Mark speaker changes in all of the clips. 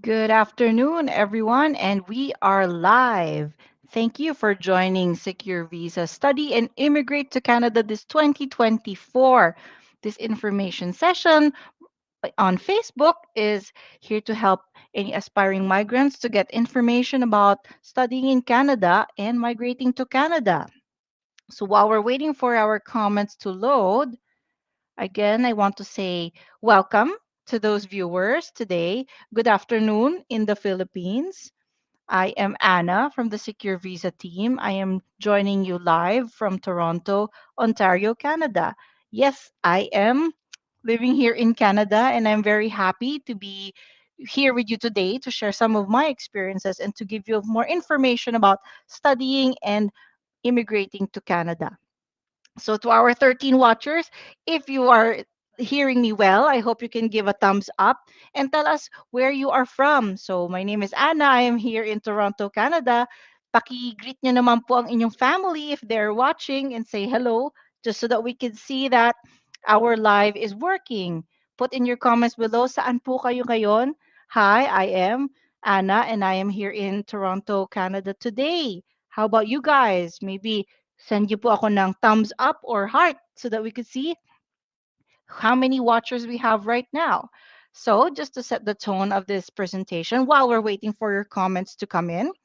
Speaker 1: Good afternoon, everyone, and we are live. Thank you for joining Secure Visa Study and Immigrate to Canada this 2024. This information session on Facebook is here to help any aspiring migrants to get information about studying in Canada and migrating to Canada. So while we're waiting for our comments to load, again, I want to say welcome to those viewers today. Good afternoon in the Philippines. I am Anna from the Secure Visa team. I am joining you live from Toronto, Ontario, Canada. Yes, I am living here in Canada, and I'm very happy to be here with you today to share some of my experiences and to give you more information about studying and immigrating to Canada. So, to our 13 watchers, if you are hearing me well, I hope you can give a thumbs up and tell us where you are from. So, my name is Anna. I am here in Toronto, Canada. Paki-greet nyo naman po ang inyong family if they're watching and say hello just so that we can see that our live is working. Put in your comments below saan po kayo ngayon. Hi, I am Anna and I am here in Toronto, Canada today. How about you guys? Maybe send niyo po ako ng thumbs up or heart so that we could see how many watchers we have right now. So, just to set the tone of this presentation while we're waiting for your comments to come in,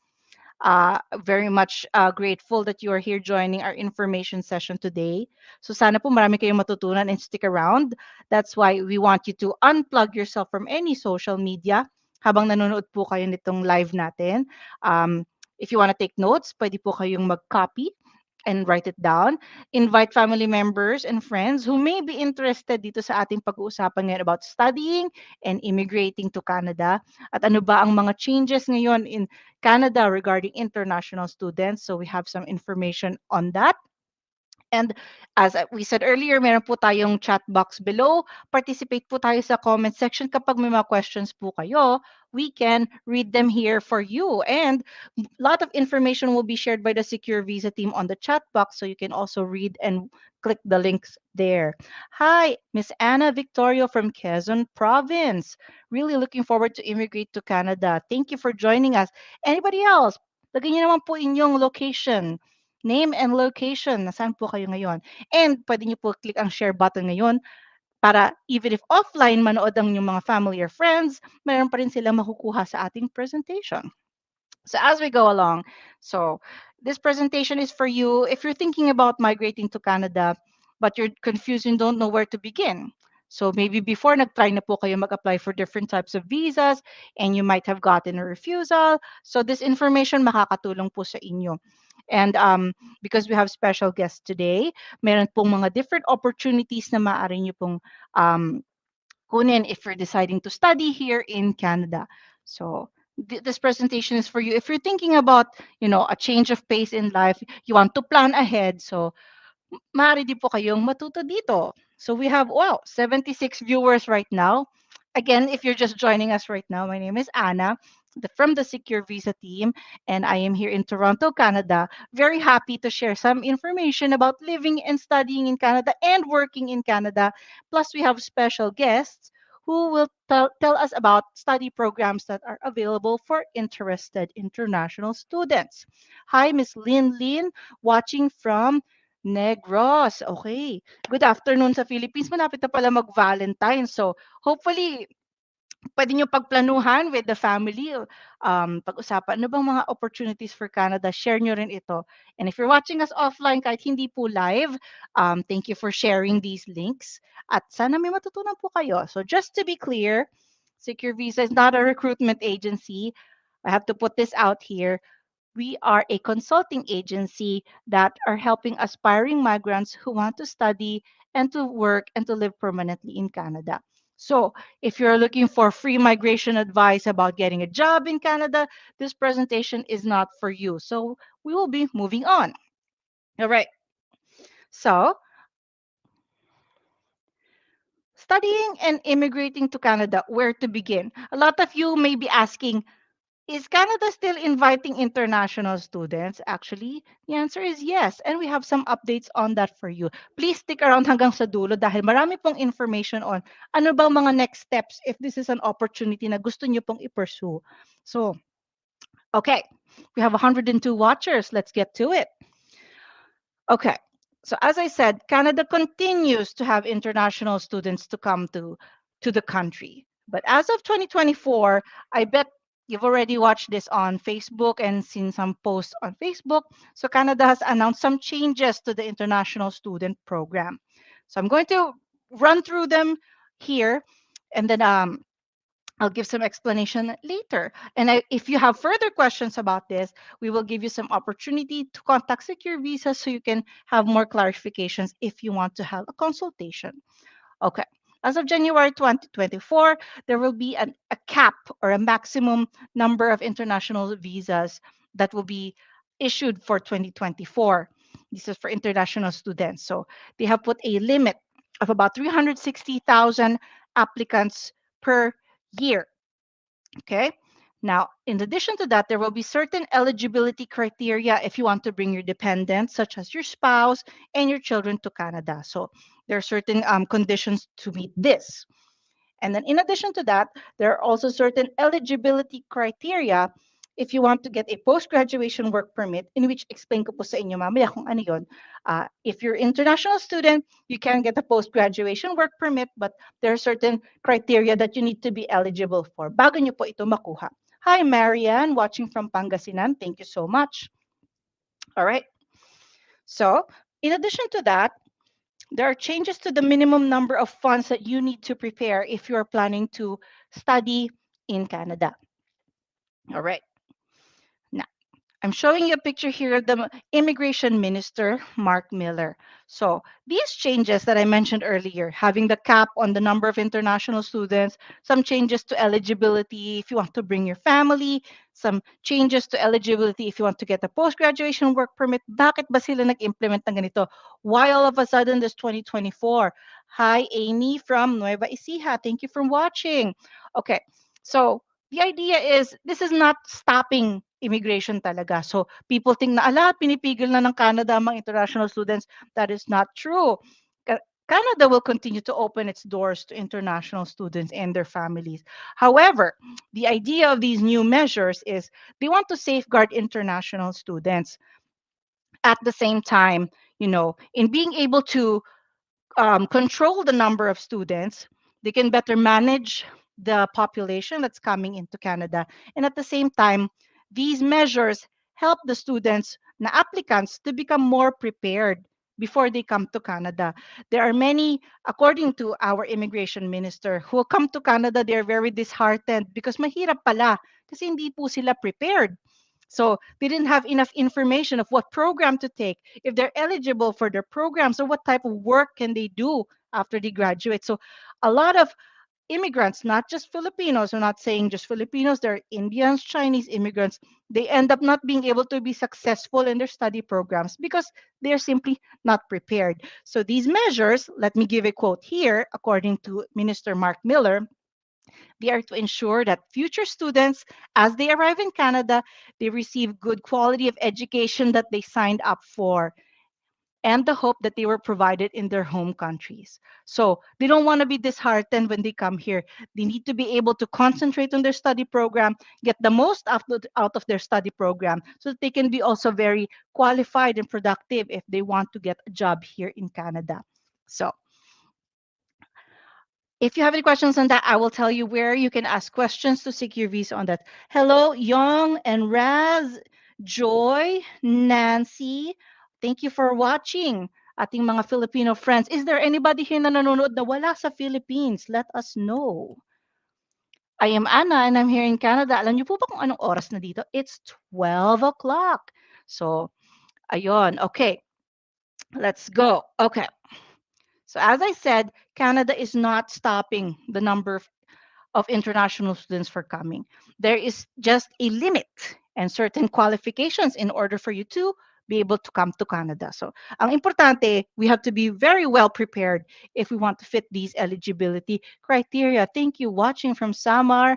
Speaker 1: very much grateful that you are here joining our information session today. So sana po marami kayong matutunan and stick around. That's why we want you to unplug yourself from any social media habang nanonood po kayo nitong live natin. If you want to take notes, pwede po kayong mag-copy and write it down. Invite family members and friends who may be interested dito sa ating pag-uusapan ngayon about studying and immigrating to Canada. At ano ba ang mga changes ngayon in Canada regarding international students. So we have some information on that. And as we said earlier, meron po tayong chat box below. Participate po tayo sa comment section. Kapag may mga questions po kayo, we can read them here for you. And a lot of information will be shared by the Secure Visa team on the chat box, so you can also read and click the links there. Hi, Miss Anna Victoria from Quezon Province. Really looking forward to immigrate to Canada. Thank you for joining us. Anybody else? Lagay niyo naman po inyong location, name and location. Nasaan po kayo ngayon? And pwede niyo po click ang share button ngayon para even if offline manood ang inyong mga family or friends, meron pa rin silang makukuha sa ating presentation. So as we go along, so this presentation is for you if you're thinking about migrating to Canada, but you're confused and don't know where to begin. So maybe before nag-try na po kayo mag-apply for different types of visas and you might have gotten a refusal. So this information makakatulong po sa inyo. And because we have special guests today, meron pong mga different opportunities na maaari nyo pong um, kunin if you're deciding to study here in Canada. So this presentation is for you. If you're thinking about, a change of pace in life, you want to plan ahead. So maaari din po kayong matuto dito. So we have, wow, 76 viewers right now. Again, if you're just joining us right now, my name is Anna from the Secure Visa team, and I am here in Toronto, Canada. Very happy to share some information about living and studying in Canada and working in Canada. Plus, we have special guests who will tell us about study programs that are available for interested international students. Hi, Miss Lynn Lynn, watching from Negros. Okay. Good afternoon sa Philippines. Malapit na pala mag-Valentine. So, hopefully, pwede nyo pagplanuhan with the family. Pag-usapan, ano bang mga opportunities for Canada? Share nyo rin ito. And if you're watching us offline, kahit hindi po live, thank you for sharing these links. At sana may matutunan po kayo. So, just to be clear, Secure Visa is not a recruitment agency. I have to put this out here. We are a consulting agency that are helping aspiring migrants who want to study and to work and to live permanently in Canada. So, if you're looking for free migration advice about getting a job in Canada, this presentation is not for you. So, we will be moving on. All right. So, studying and immigrating to Canada, where to begin? A lot of you may be asking, Is Canada still inviting international students? Actually, the answer is yes. And we have some updates on that for you. Please stick around hanggang sa dulo dahil marami pong information on ano bang mga next steps if this is an opportunity na gusto nyo pong i-pursue. So, okay, we have 102 watchers. Let's get to it. Okay. So as I said, Canada continues to have international students to come to the country. But as of 2024, I bet you've already watched this on Facebook and seen some posts on Facebook. So Canada has announced some changes to the international student program. So I'm going to run through them here, and then I'll give some explanation later. And if you have further questions about this, we will give you some opportunity to contact Secure Visa so you can have more clarifications if you want to have a consultation. Okay. As of January 2024, there will be a cap or a maximum number of international visas that will be issued for 2024. This is for international students. So they have put a limit of about 360,000 applicants per year. Okay. Now, in addition to that, there will be certain eligibility criteria if you want to bring your dependents, such as your spouse and your children, to Canada. So there are certain conditions to meet this. And then in addition to that, there are also certain eligibility criteria if you want to get a post-graduation work permit, in which explain ko po sa inyo mamaya kung ano yun. If you're international student, you can get a post-graduation work permit, but there are certain criteria that you need to be eligible for bago nyo po ito makuha. Hi, Marianne, watching from Pangasinan. Thank you so much. All right. So in addition to that, there are changes to the minimum number of funds that you need to prepare if you are planning to study in Canada. All right. Now, I'm showing you a picture here of the Immigration Minister, Mark Miller. So these changes that I mentioned earlier, having the cap on the number of international students, some changes to eligibility if you want to bring your family, some changes to eligibility if you want to get a post-graduation work permit. Bakit ba sila nag-implement ng ganito? Why all of a sudden this 2024? Hi, Amy from Nueva Ecija. Thank you for watching. Okay, so the idea is this is not stopping immigration talaga. So people think na ala pinipigil na ng Canada ang mga international students. That is not true. Canada will continue to open its doors to international students and their families. However, the idea of these new measures is they want to safeguard international students. At the same time, in being able to control the number of students, they can better manage the population that's coming into Canada. And at the same time, these measures help the students, the applicants, to become more prepared before they come to Canada. There are many, according to our immigration minister, who come to Canada, they're very disheartened because mahirap pala kasi hindi po sila prepared. So they didn't have enough information of what program to take, if they're eligible for their programs, or what type of work can they do after they graduate. So a lot of immigrants, not just Filipinos, we're not saying just Filipinos, there are Indians, Chinese immigrants, they end up not being able to be successful in their study programs because they're simply not prepared. So these measures, let me give a quote here, according to Minister Mark Miller, they are to ensure that future students, as they arrive in Canada, they receive good quality of education that they signed up for and the hope that they were provided in their home countries. So they don't want to be disheartened when they come here. They need to be able to concentrate on their study program, get the most out of their study program so that they can be also very qualified and productive if they want to get a job here in Canada. So if you have any questions on that, I will tell you where you can ask questions to secure visa on that. Hello, Young and Raz, Joy, Nancy. Thank you for watching. Ating mga Filipino friends. Is there anybody here na nanonood na wala sa Philippines? Let us know. I am Anna and I'm here in Canada. Alam niyo po ba kung anong oras na dito? It's 12 o'clock. So, ayun. Okay. Let's go. Okay. So as I said, Canada is not stopping the number of international students for coming. There is just a limit and certain qualifications in order for you to be able to come to Canada. So ang importante, we have to be very well prepared if we want to fit these eligibility criteria. Thank you watching from Samar,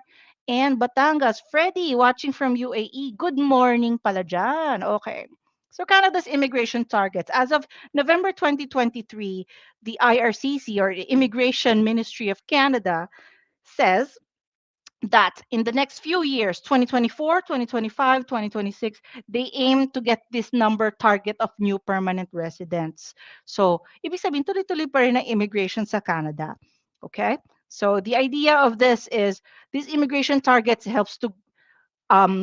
Speaker 1: and Batangas. Freddy, watching from UAE. Good morning pala dyan. Okay. So Canada's immigration targets. As of November 2023, the IRCC, or the Immigration Ministry of Canada, says that in the next few years, 2024, 2025, 2026, they aim to get this number target of new permanent residents. So, ibig sabihin, tuloy-tuloy pa rin ang immigration sa Canada. Okay? So, the idea of this is these immigration targets helps to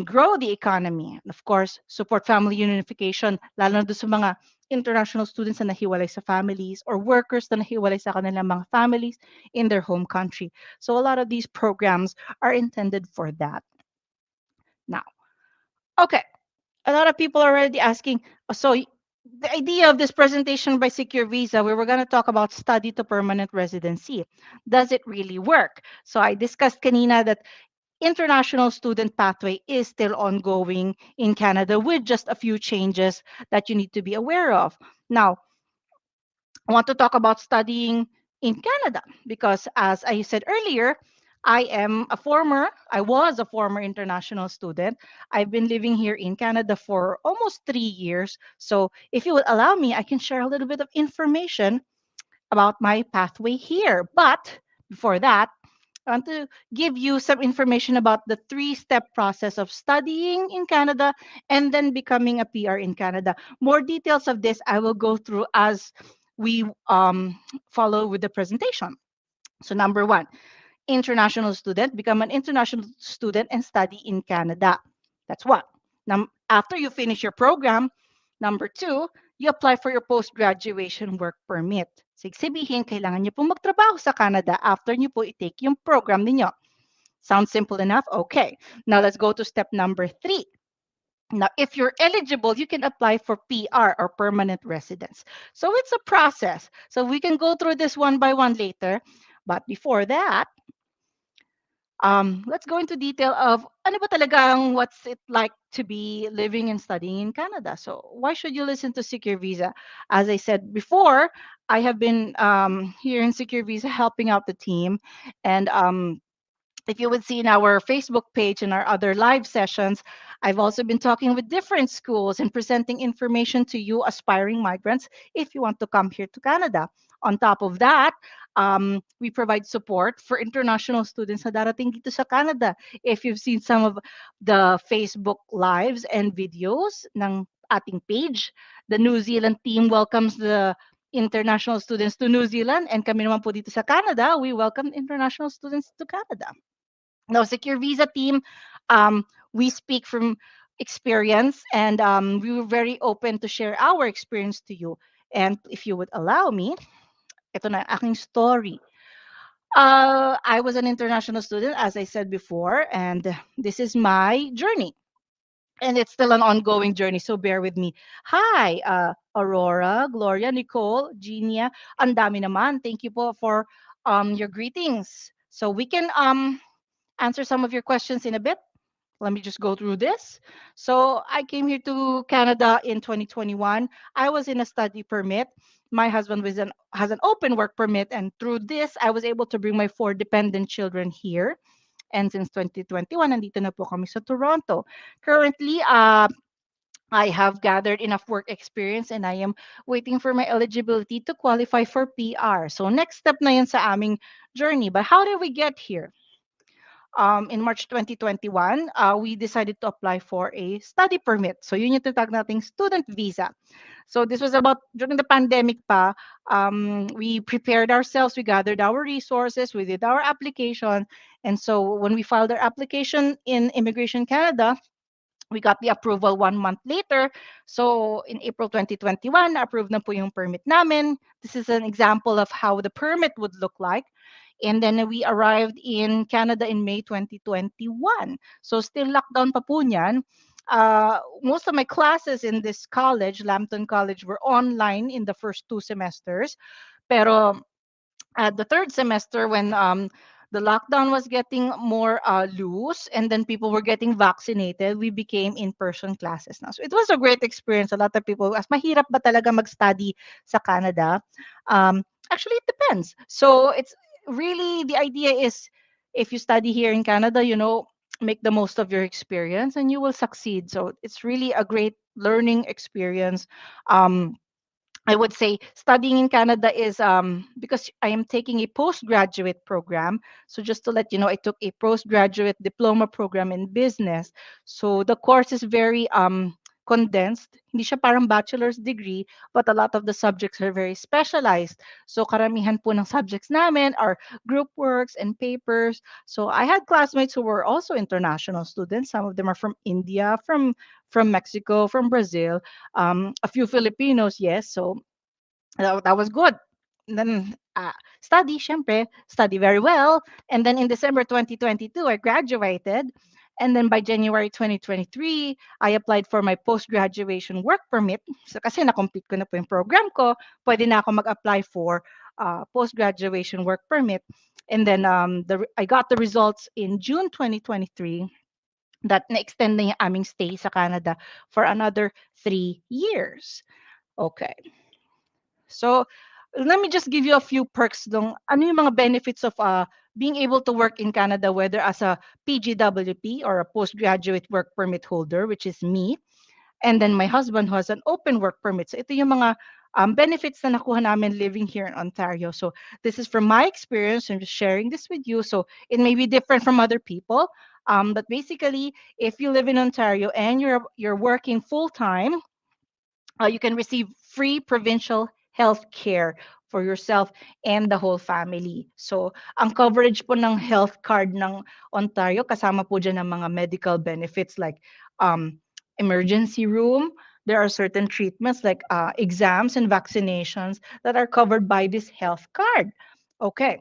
Speaker 1: grow the economy. And of course, support family unification, lalo na doon sa mga international students na nahiwalay sa families or workers na nahiwalay sa kanilang mga families in their home country. So a lot of these programs are intended for that. Now, okay, a lot of people are already asking, the idea of this presentation by Secure Visa, we were going to talk about study to permanent residency. Does it really work? So I discussed kanina that international student pathway is still ongoing in Canada with just a few changes that you need to be aware of. Now, I want to talk about studying in Canada because, as I said earlier, I was a former international student. I've been living here in Canada for almost 3 years. So, if you would allow me, I can share a little bit of information about my pathway here. But before that, I want to give you some information about the three-step process of studying in Canada and then becoming a PR in Canada. More details of this I will go through as we follow with the presentation. So number one, international student, become an international student and study in Canada. That's one. Now, after you finish your program, number two, you apply for your post-graduation work permit. So, sabihin, kailangan niyo po magtrabaho sa Canada after niyo po i-take yung program niyo. Sounds simple enough? Okay. Now, let's go to step number three. Now, if you're eligible, you can apply for PR or permanent residence. So it's a process. So we can go through this one by one later. But before that, let's go into detail of ano ba talagang what's it like to be living and studying in Canada. So why should you listen to Secure Visa? As I said before, I have been here in Secure Visa helping out the team, and if you would see in our Facebook page and our other live sessions, I've also been talking with different schools and presenting information to you aspiring migrants if you want to come here to Canada. On top of that, we provide support for international students na darating dito sa Canada. If you've seen some of the Facebook lives and videos ng ating page, the New Zealand team welcomes the international students to New Zealand, and kami naman po dito sa Canada, we welcome international students to Canada. Now, Secure Visa team, we speak from experience, and we were very open to share our experience to you. And if you would allow me, ito na ang aking story. I was an international student, as I said before, and this is my journey. And it's still an ongoing journey, so bear with me. Hi, Aurora, Gloria, Nicole, Genia, ang dami naman. Thank you po for your greetings. So we can answer some of your questions in a bit. Let me just go through this. So I came here to Canada in 2021. I was in a study permit. My husband has an open work permit, and through this, I was able to bring my 4 dependent children here. And since 2021, nandito na po kami sa Toronto. Currently, I have gathered enough work experience and I am waiting for my eligibility to qualify for PR. So next step na yun sa aming journey. But how did we get here? In March 2021, we decided to apply for a study permit. So yun yung tinatawag nating student visa. So this was about during the pandemic pa. We prepared ourselves, we gathered our resources, we did our application. And so when we filed our application in Immigration Canada, we got the approval 1 month later. So in April 2021, approved na po yung permit namin. This is an example of how the permit would look like. And then we arrived in Canada in May 2021. So still lockdown pa po niyan. Most of my classes in this college, Lambton College, were online in the first 2 semesters. Pero at the third semester, when the lockdown was getting more loose and then people were getting vaccinated, we became in-person classes now. So it was a great experience. A lot of people ask, mahirap ba talaga mag-study sa Canada? Actually, it depends. So it's really, the idea is if you study here in Canada, make the most of your experience and you will succeed. So it's really a great learning experience. um, I would say studying in Canada is because I am taking a postgraduate program. So just to let you know, I took a postgraduate diploma program in business. So the course is very condensed. Hindi siya parang bachelor's degree, but a lot of the subjects are very specialized. So karamihan po ng subjects namin are group works and papers. So I had classmates who were also international students. Some of them are from India, from Mexico, from Brazil, a few Filipinos, yes. So that was good. And then study, syempre, study very well. And then in December 2022, I graduated. And then by January 2023, I applied for my post-graduation work permit. So kasi na-complete ko na po yung program ko, pwede na ako mag-apply for post-graduation work permit. And then I got the results in June 2023 that na-extend na yung aming stay sa Canada for another 3 years. Okay. So let me just give you a few perks dong ano yung mga benefits of being able to work in Canada, whether as a PGWP or a postgraduate work permit holder, which is me, and then my husband who has an open work permit. So ito yung mga benefits na nakuha namin living here in Ontario. So this is from my experience. I'm just sharing this with you. So it may be different from other people. But basically, if you live in Ontario and you're working full time, you can receive free provincial health care for yourself and the whole family. So, ang coverage po ng health card ng Ontario, kasama po dyan ang mga medical benefits like emergency room. There are certain treatments like exams and vaccinations that are covered by this health card. Okay.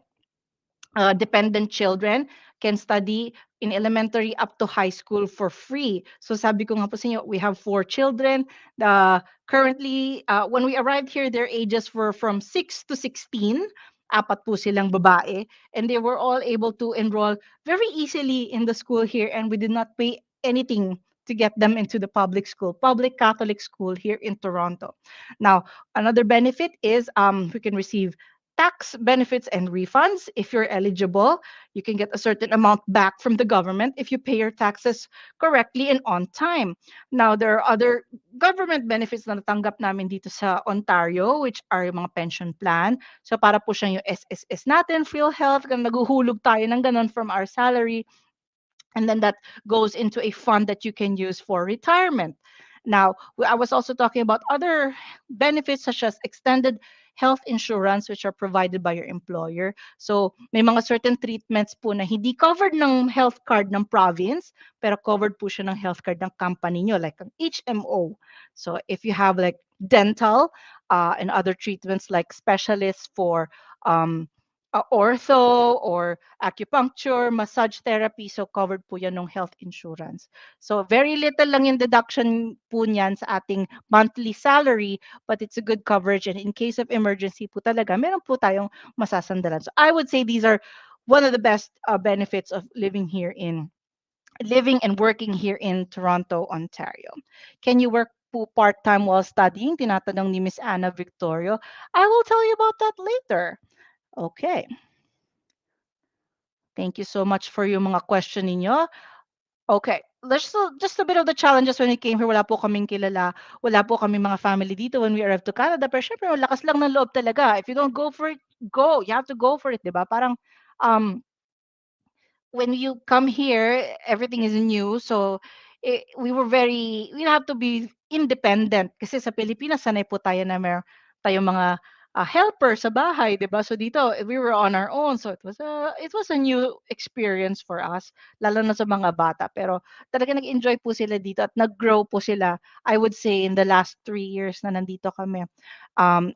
Speaker 1: Dependent children can study in elementary up to high school for free. So sabi ko nga po sa inyo, we have 4 children. Currently, when we arrived here, their ages were from 6 to 16. Apat po silang babae. And they were all able to enroll very easily in the school here, and we did not pay anything to get them into the public school, public Catholic school here in Toronto. Now, another benefit is we can receive tax benefits and refunds if you're eligible. You can get a certain amount back from the government if you pay your taxes correctly and on time. Now, there are other government benefits na natanggap namin dito sa Ontario, which are yung mga pension plan. So para po siya yung SSS natin, PhilHealth, kung naguhulog tayo ng ganun from our salary, and then that goes into a fund that you can use for retirement. Now, I was also talking about other benefits such as extended health insurance which are provided by your employer. So, may mga certain treatments po na hindi covered ng health card ng province, pero covered po siya ng health card ng company nyo, like ang HMO. So, if you have like dental and other treatments like specialists for ortho or acupuncture, massage therapy. So covered po yan ng health insurance. So very little lang yung deduction po niyan sa ating monthly salary, but it's a good coverage. And in case of emergency po talaga, meron po tayong masasandalan. So I would say these are one of the best benefits of living and working here in Toronto, Ontario. Can you work po part-time while studying? Tinatanong ni Miss Anna Victorio. I will tell you about that later. Okay. Thank you so much for yung mga question ninyo. Okay, just a bit of the challenges when we came here. Wala po kaming kilala, wala po kaming mga family dito when we arrived to Canada. Pero syempre, lakas lang ng loob talaga. If you don't go for it, go. You have to go for it, di ba? Parang, um, when you come here, everything is new. So we have to be independent. Kasi sa Pilipinas, sanay po tayo na meron tayong mga helper sa bahay, 'di ba? So dito, we were on our own. So it was a new experience for us, lalo na sa mga bata. Pero talaga nag-enjoy po sila dito at nag-grow po sila, I would say, in the last 3 years na nandito kami.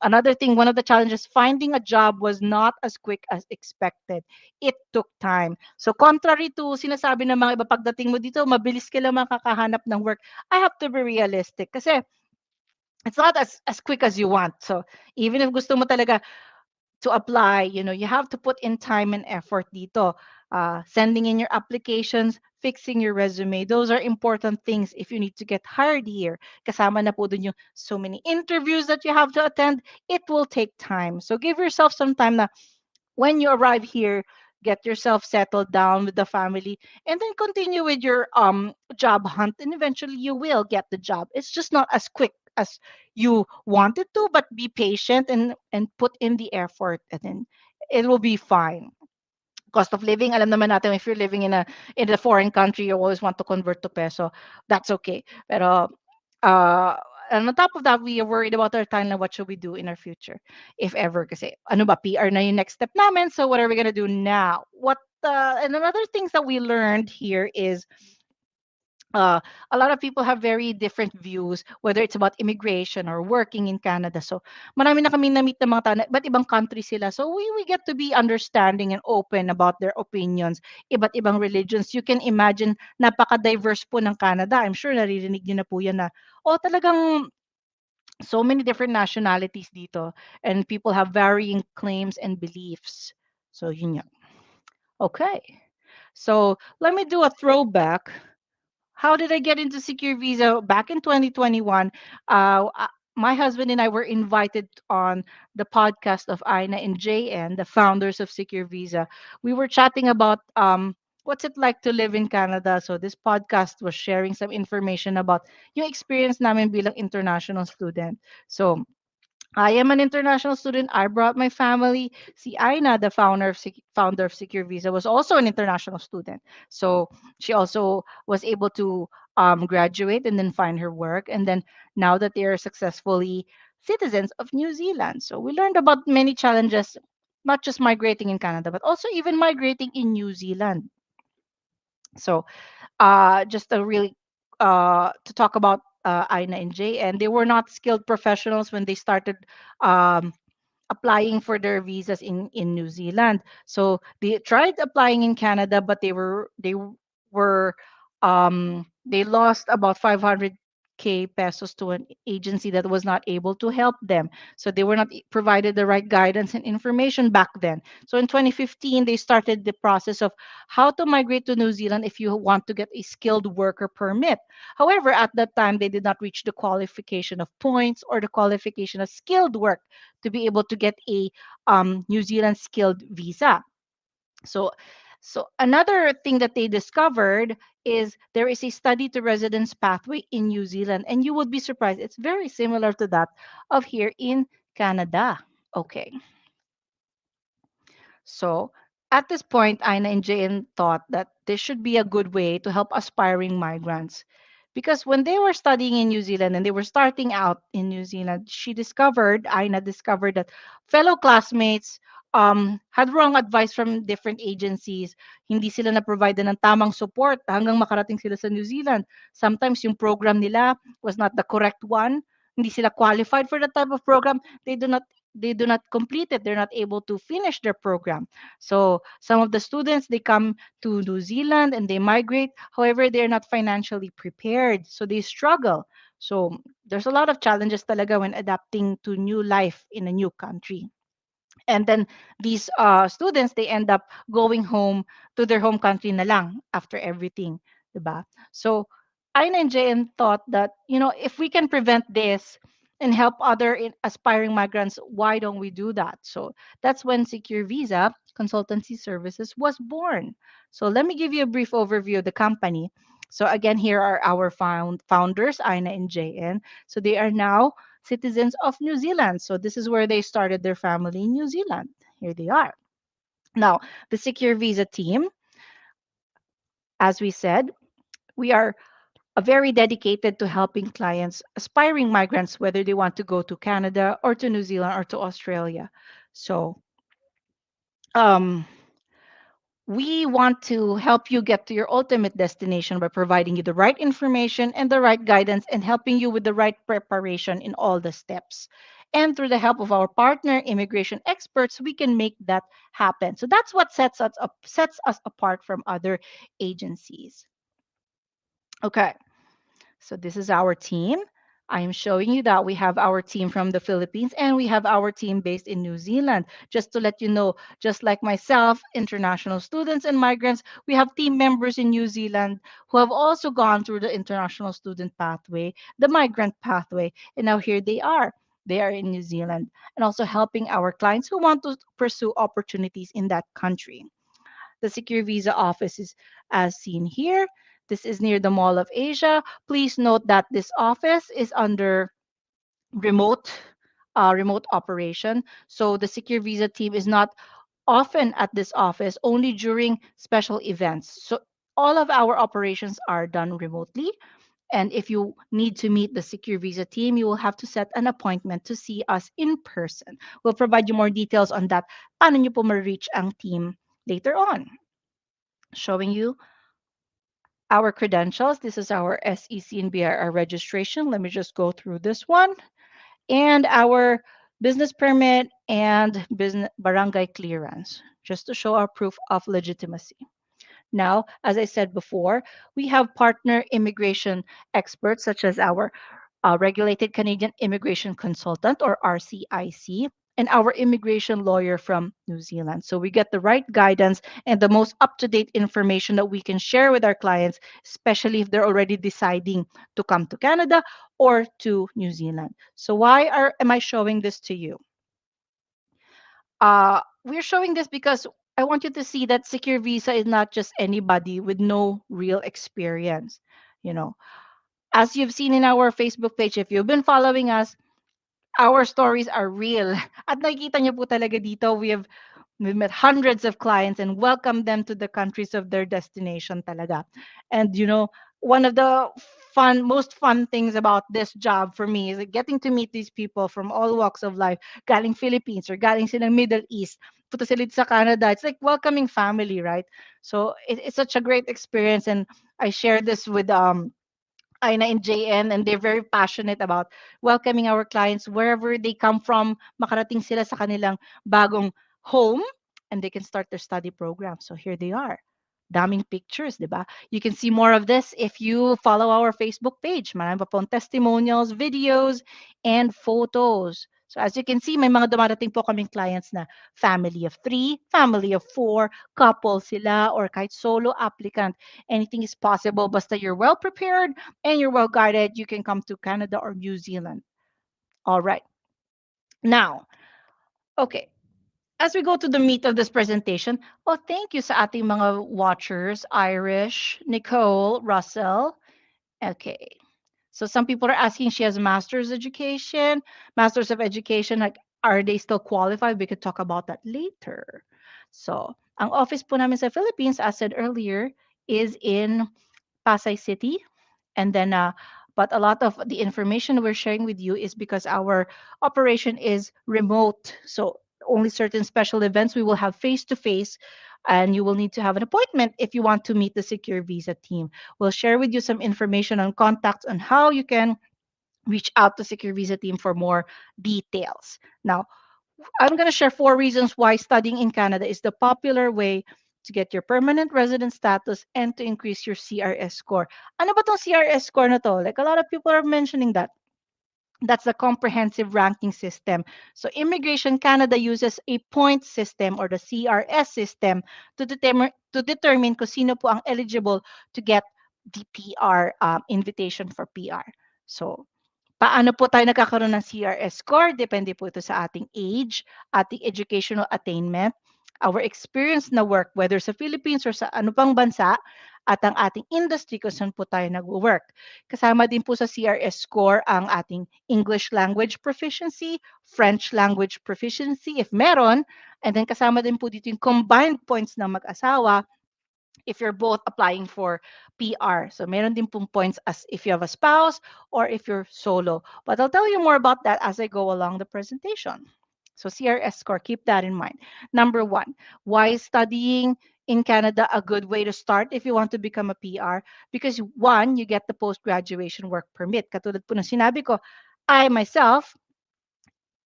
Speaker 1: Another thing, one of the challenges, finding a job was not as quick as expected. It took time. So contrary to sinasabi ng mga iba, pagdating mo dito, mabilis ka lang makakahanap ng work. I have to be realistic kasi it's not as quick as you want. So even if gusto mo talaga to apply, you have to put in time and effort dito. Sending in your applications, fixing your resume. Those are important things if you need to get hired here. Kasama na po dun yung so many interviews that you have to attend. It will take time. So give yourself some time na when you arrive here, get yourself settled down with the family, and then continue with your job hunt, and eventually you will get the job. It's just not as quick as you wanted to, but be patient and put in the effort, and then it will be fine. Cost of living, alam naman natin, if you're living in a foreign country, you always want to convert to peso. That's okay. Pero uh and on top of that, we are worried about our timeline. What should we do in our future, if ever? Kasi ano ba, PR na yung next step namin. So what are we gonna do now? And another things that we learned here is uh, a lot of people have very different views, whether it's about immigration or working in Canada. So, marami na kami na-meet ng mga tao, iba't ibang country sila. So, we get to be understanding and open about their opinions, iba't ibang religions. You can imagine, napaka-diverse po ng Canada. I'm sure naririnig niyo na po yan na, oh, talagang so many different nationalities dito, and people have varying claims and beliefs. So, yun yan. Okay. So, let me do a throwback. How did I get into Secure Visa? Back in 2021, my husband and I were invited on the podcast of Aina and JN, the founders of Secure Visa. We were chatting about what's it like to live in Canada. So this podcast was sharing some information about yung experience namin bilang international student. So I am an international student. I brought my family. See, Aina, the founder of Secure Visa, was also an international student. So she also was able to graduate and then find her work. And then now that they are successfully citizens of New Zealand. So we learned about many challenges, not just migrating in Canada, but also even migrating in New Zealand. So just a really to talk about Aina and Jay, and they were not skilled professionals when they started um, applying for their visas in New Zealand. So they tried applying in Canada, but were they lost about 500K pesos to an agency that was not able to help them. So they were not provided the right guidance and information back then. So in 2015, they started the process of how to migrate to New Zealand if you want to get a skilled worker permit. However, at that time, they did not reach the qualification of points or the qualification of skilled work to be able to get a New Zealand skilled visa. So, so another thing that they discovered is there is a study to residence pathway in New Zealand, and you would be surprised. It's very similar to that of here in Canada. Okay. So at this point, Aina and Jane thought that this should be a good way to help aspiring migrants. Because when they were studying in New Zealand and they were starting out in New Zealand, Aina discovered that fellow classmates had wrong advice from different agencies. Hindi sila na-provide ng tamang support hanggang makarating sila sa New Zealand. Sometimes yung program nila was not the correct one. Hindi sila qualified for the type of program. They do not complete it. They're not able to finish their program. So some of the students, they come to New Zealand and they migrate. However, they're not financially prepared, so they struggle. So there's a lot of challenges talaga when adapting to new life in a new country. And then these students, they end up going home to their home country na lang after everything, diba? So Aina and Jane thought that, if we can prevent this and help other aspiring migrants, why don't we do that? So that's when Secure Visa Consultancy Services was born. So let me give you a brief overview of the company. So again, here are our founders, Aina and JN. So they are now citizens of New Zealand. So this is where they started their family in New Zealand. Here they are. Now, the Secure Visa team, as we said, we are very dedicated to helping clients, aspiring migrants, whether they want to go to Canada or to New Zealand or to Australia. So, um, we want to help you get to your ultimate destination by providing you the right information and the right guidance and helping you with the right preparation in all the steps. And through the help of our partner immigration experts, we can make that happen. So that's what sets us apart from other agencies. Okay. So this is our team. I am showing you that we have our team from the Philippines and we have our team based in New Zealand. Just to let you know, just like myself, international students and migrants, we have team members in New Zealand who have also gone through the international student pathway, the migrant pathway, and now here they are. They are in New Zealand and also helping our clients who want to pursue opportunities in that country. The Secure Visa office is as seen here. This is near the Mall of Asia. Please note that this office is under remote remote operation. So the Secure Visa team is not often at this office, only during special events. So all of our operations are done remotely. And if you need to meet the Secure Visa team, you will have to set an appointment to see us in person. We'll provide you more details on that. Paano nyo po ma-reach ang team later on. Showing you our credentials. This is our SEC and BRR registration. Let me just go through this one. And our business permit and business barangay clearance, just to show our proof of legitimacy. Now, as I said before, we have partner immigration experts such as our regulated Canadian immigration consultant or RCIC and our immigration lawyer from New Zealand. So we get the right guidance and the most up to date information that we can share with our clients, especially if they're already deciding to come to Canada or to New Zealand. So am I showing this to you? We're showing this because I want you to see that Secure Visa is not just anybody with no real experience. You know, as you've seen in our Facebook page, if you've been following us, our stories are real. At nakikita niyo po talaga dito, we've met hundreds of clients and welcomed them to the countries of their destination talaga. And one of the most fun things about this job for me is like getting to meet these people from all walks of life, galing Philippines or galing silang Middle East, punta sila dito sa Canada. It's like welcoming family, right? So it's such a great experience, and I share this with Aina and JN, and they're very passionate about welcoming our clients wherever they come from. Makarating sila sa kanilang bagong home and they can start their study program. So here they are. Daming pictures, di ba? You can see more of this if you follow our Facebook page. Marami pa pong testimonials, videos, and photos. So as you can see, may mga dumarating po kaming clients na family of 3, family of 4, couple sila, or kahit solo applicant. Anything is possible basta you're well prepared and you're well guided. You can come to Canada or New Zealand. All right. Now, okay. As we go to the meat of this presentation, thank you sa ating mga watchers, Irish, Nicole, Russell. Okay. So some people are asking, she has master's education, masters of education, like, are they still qualified? We could talk about that later. So, ang office po namin sa Philippines, as said earlier, is in Pasay City. And then, but a lot of the information we're sharing with you is because our operation is remote. So only certain special events we will have face to face, and you will need to have an appointment if you want to meet the Secure Visa team. We'll share with you some information on contacts on how you can reach out to Secure Visa team for more details. Now, I'm going to share 4 reasons why studying in Canada is the popular way to get your permanent resident status and to increase your CRS score. Ano ba tong CRS score na to? Like a lot of people are mentioning that. That's a comprehensive ranking system. So Immigration Canada uses a point system or the CRS system to determine kung sino po ang eligible to get the PR invitation for PR. So paano po tayo nagkakaroon ng CRS score? Depende po ito sa ating age, ating educational attainment, our experience na work, whether sa Philippines or sa ano pang bansa, at ang ating industry kung saan po tayo nag-work. Kasama din po sa CRS score ang ating English language proficiency, French language proficiency, if meron, and then kasama din po dito yung combined points ng mag-asawa if you're both applying for PR. So meron din pong points as if you have a spouse or if you're solo. But I'll tell you more about that as I go along the presentation. So CRS score, keep that in mind. Number 1, why is studying in Canada a good way to start if you want to become a PR? Because 1, you get the post-graduation work permit. Katulad po ng sinabi ko, I myself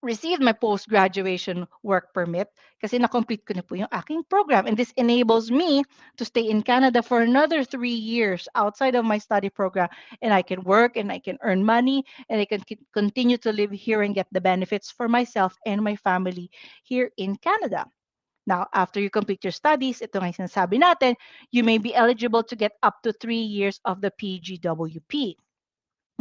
Speaker 1: received my post-graduation work permit kasi na-complete ko na po yung aking program. And this enables me to stay in Canada for another 3 years outside of my study program. And I can work and I can earn money and I can continue to live here and get the benefits for myself and my family here in Canada. Now, after you complete your studies, ito nga yung sinasabi natin, you may be eligible to get up to 3 years of the PGWP.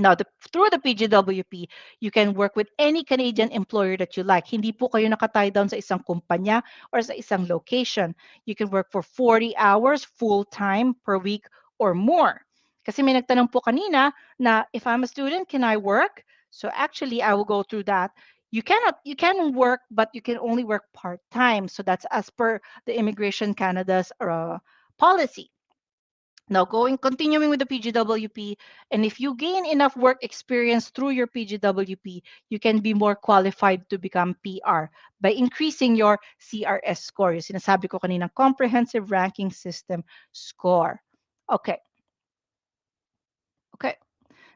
Speaker 1: Now, through the PGWP, you can work with any Canadian employer that you like. Hindi po kayo nakatie down sa isang kumpanya or sa isang location. You can work for 40 hours full-time per week or more. Kasi may nagtanong po kanina na if I'm a student, can I work? So actually, I will go through that. You can work, but you can only work part-time. So that's as per the Immigration Canada's policy. Now, continuing with the PGWP, and if you gain enough work experience through your PGWP, you can be more qualified to become PR by increasing your CRS score. Yung sinasabi ko kanina, Comprehensive Ranking System score. Okay. Okay.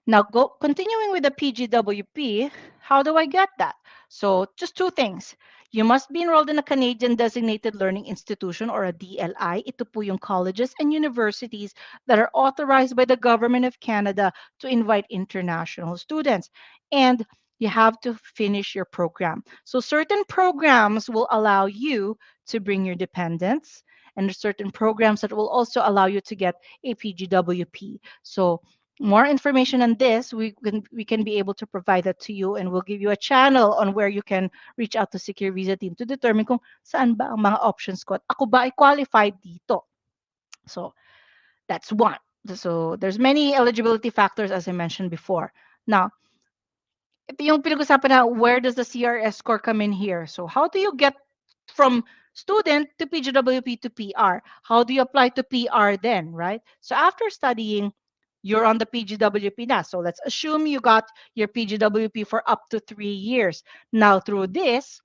Speaker 1: Now, continuing with the PGWP, how do I get that? So, just two things. You must be enrolled in a Canadian Designated Learning Institution or a DLI. Ito po yung colleges and universities that are authorized by the Government of Canada to invite international students. And you have to finish your program. So, certain programs will allow you to bring your dependents, and there's certain programs that will also allow you to get a PGWP. So, more information on this, we can be able to provide that to you, and we'll give you a channel on where you can reach out to Secure Visa team to determine kung saan ba ang mga options ko at ako ba ay qualified dito. So that's one. So there's many eligibility factors as I mentioned before. Now, ito yung pinag-usapan na where does the CRS score come in here? So how do you get from student to PGWP to PR? How do you apply to PR then, right? So after studying, you're on the PGWP now. So let's assume you got your PGWP for up to 3 years. Now through this,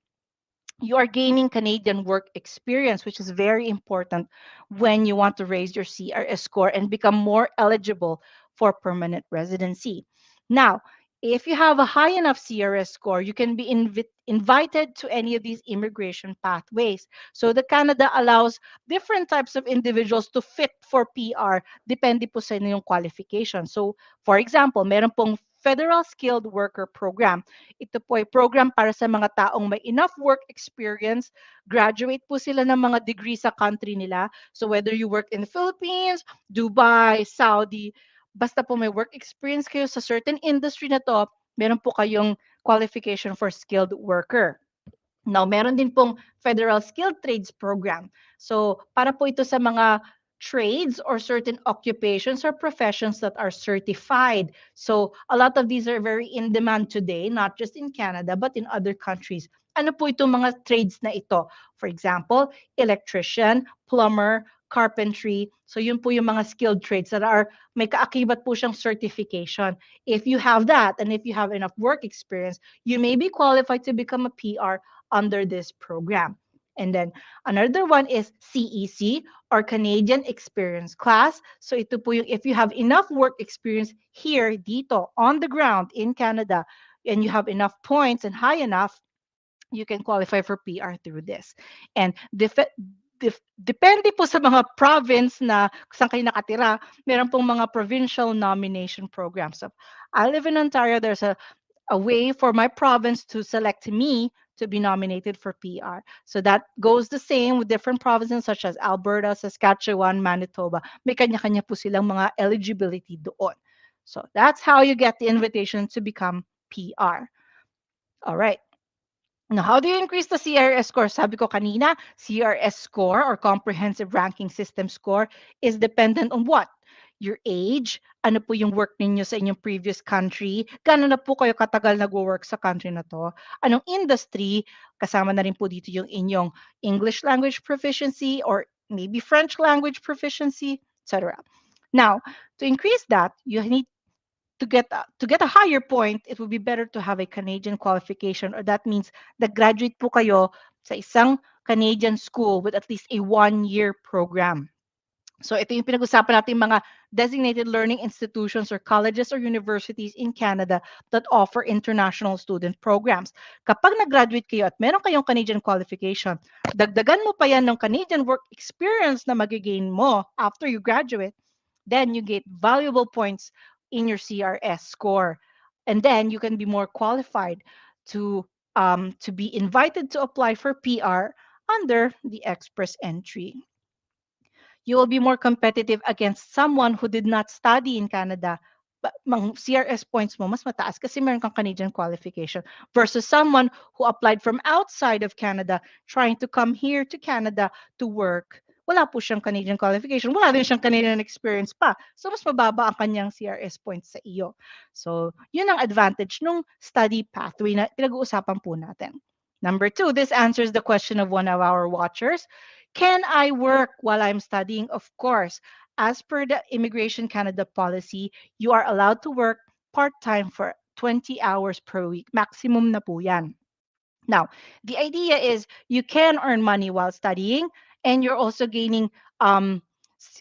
Speaker 1: you are gaining Canadian work experience, which is very important when you want to raise your CRS score and become more eligible for permanent residency. Now, if you have a high enough CRS score, you can be invited to any of these immigration pathways. So the Canada allows different types of individuals to fit for PR depende po sa inyong qualification. So, for example, meron pong Federal Skilled Worker Program. Ito po ay program para sa mga taong may enough work experience. Graduate po sila ng mga degree sa country nila. So whether you work in the Philippines, Dubai, Saudi, basta po may work experience kayo sa certain industry na to, meron po kayong qualification for skilled worker. Now, meron din pong Federal Skilled Trades Program. So, para po ito sa mga trades or certain occupations or professions that are certified. So, a lot of these are very in demand today, not just in Canada, but in other countries. Ano po itong mga trades na ito? For example, electrician, plumber, carpentry. So, yun po yung mga skilled trades that are, may kaakibat po siyang certification. If you have that, and if you have enough work experience, you may be qualified to become a PR under this program. And then another one is CEC or Canadian Experience Class. So ito po yung if you have enough work experience here, dito, on the ground in Canada, and you have enough points and high enough, you can qualify for PR through this. And depende po sa mga province na saan kayo nakatira, meron pong mga provincial nomination programs. So I live in Ontario, there's a way for my province to select me to be nominated for PR. So that goes the same with different provinces such as Alberta, Saskatchewan, Manitoba. May kanya-kanya po silang mga eligibility doon. So that's how you get the invitation to become PR. All right. Now, how do you increase the CRS score? Sabi ko kanina, CRS score or Comprehensive Ranking System score is dependent on what? Your age, ano po yung work ninyo sa inyong previous country, gaano na po kayo katagal nag-work sa country na to, anong industry, kasama na rin po dito yung inyong English language proficiency or maybe French language proficiency, etc. Now, to increase that, you need to get a higher point, it would be better to have a Canadian qualification, or that means that graduate po kayo sa isang Canadian school with at least a 1-year program. So ito yung pinag-usapan natin mga designated learning institutions or colleges or universities in Canada that offer international student programs. Kapag nag-graduate kayo at meron kayong Canadian qualification, dagdagan mo pa yan ng Canadian work experience na magigain mo after you graduate, then you get valuable points in your CRS score. And then you can be more qualified to be invited to apply for PR under the express entry. You will be more competitive against someone who did not study in Canada CRS points mo mas mataas kasi meron kang Canadian qualification versus someone who applied from outside of Canada trying to come here to Canada to work. Wala po siyang Canadian qualification. Wala din siyang Canadian experience pa. So, mas mababa ang kanyang CRS points sa iyo. So, yun ang advantage nung study pathway na pinag-uusapan po natin. Number two, this answers the question of one of our watchers. Can I work while I'm studying? Of course. As per the Immigration Canada policy, you are allowed to work part-time for 20 hours per week. Maximum na po yan. Now, the idea is you can earn money while studying, and you're also gaining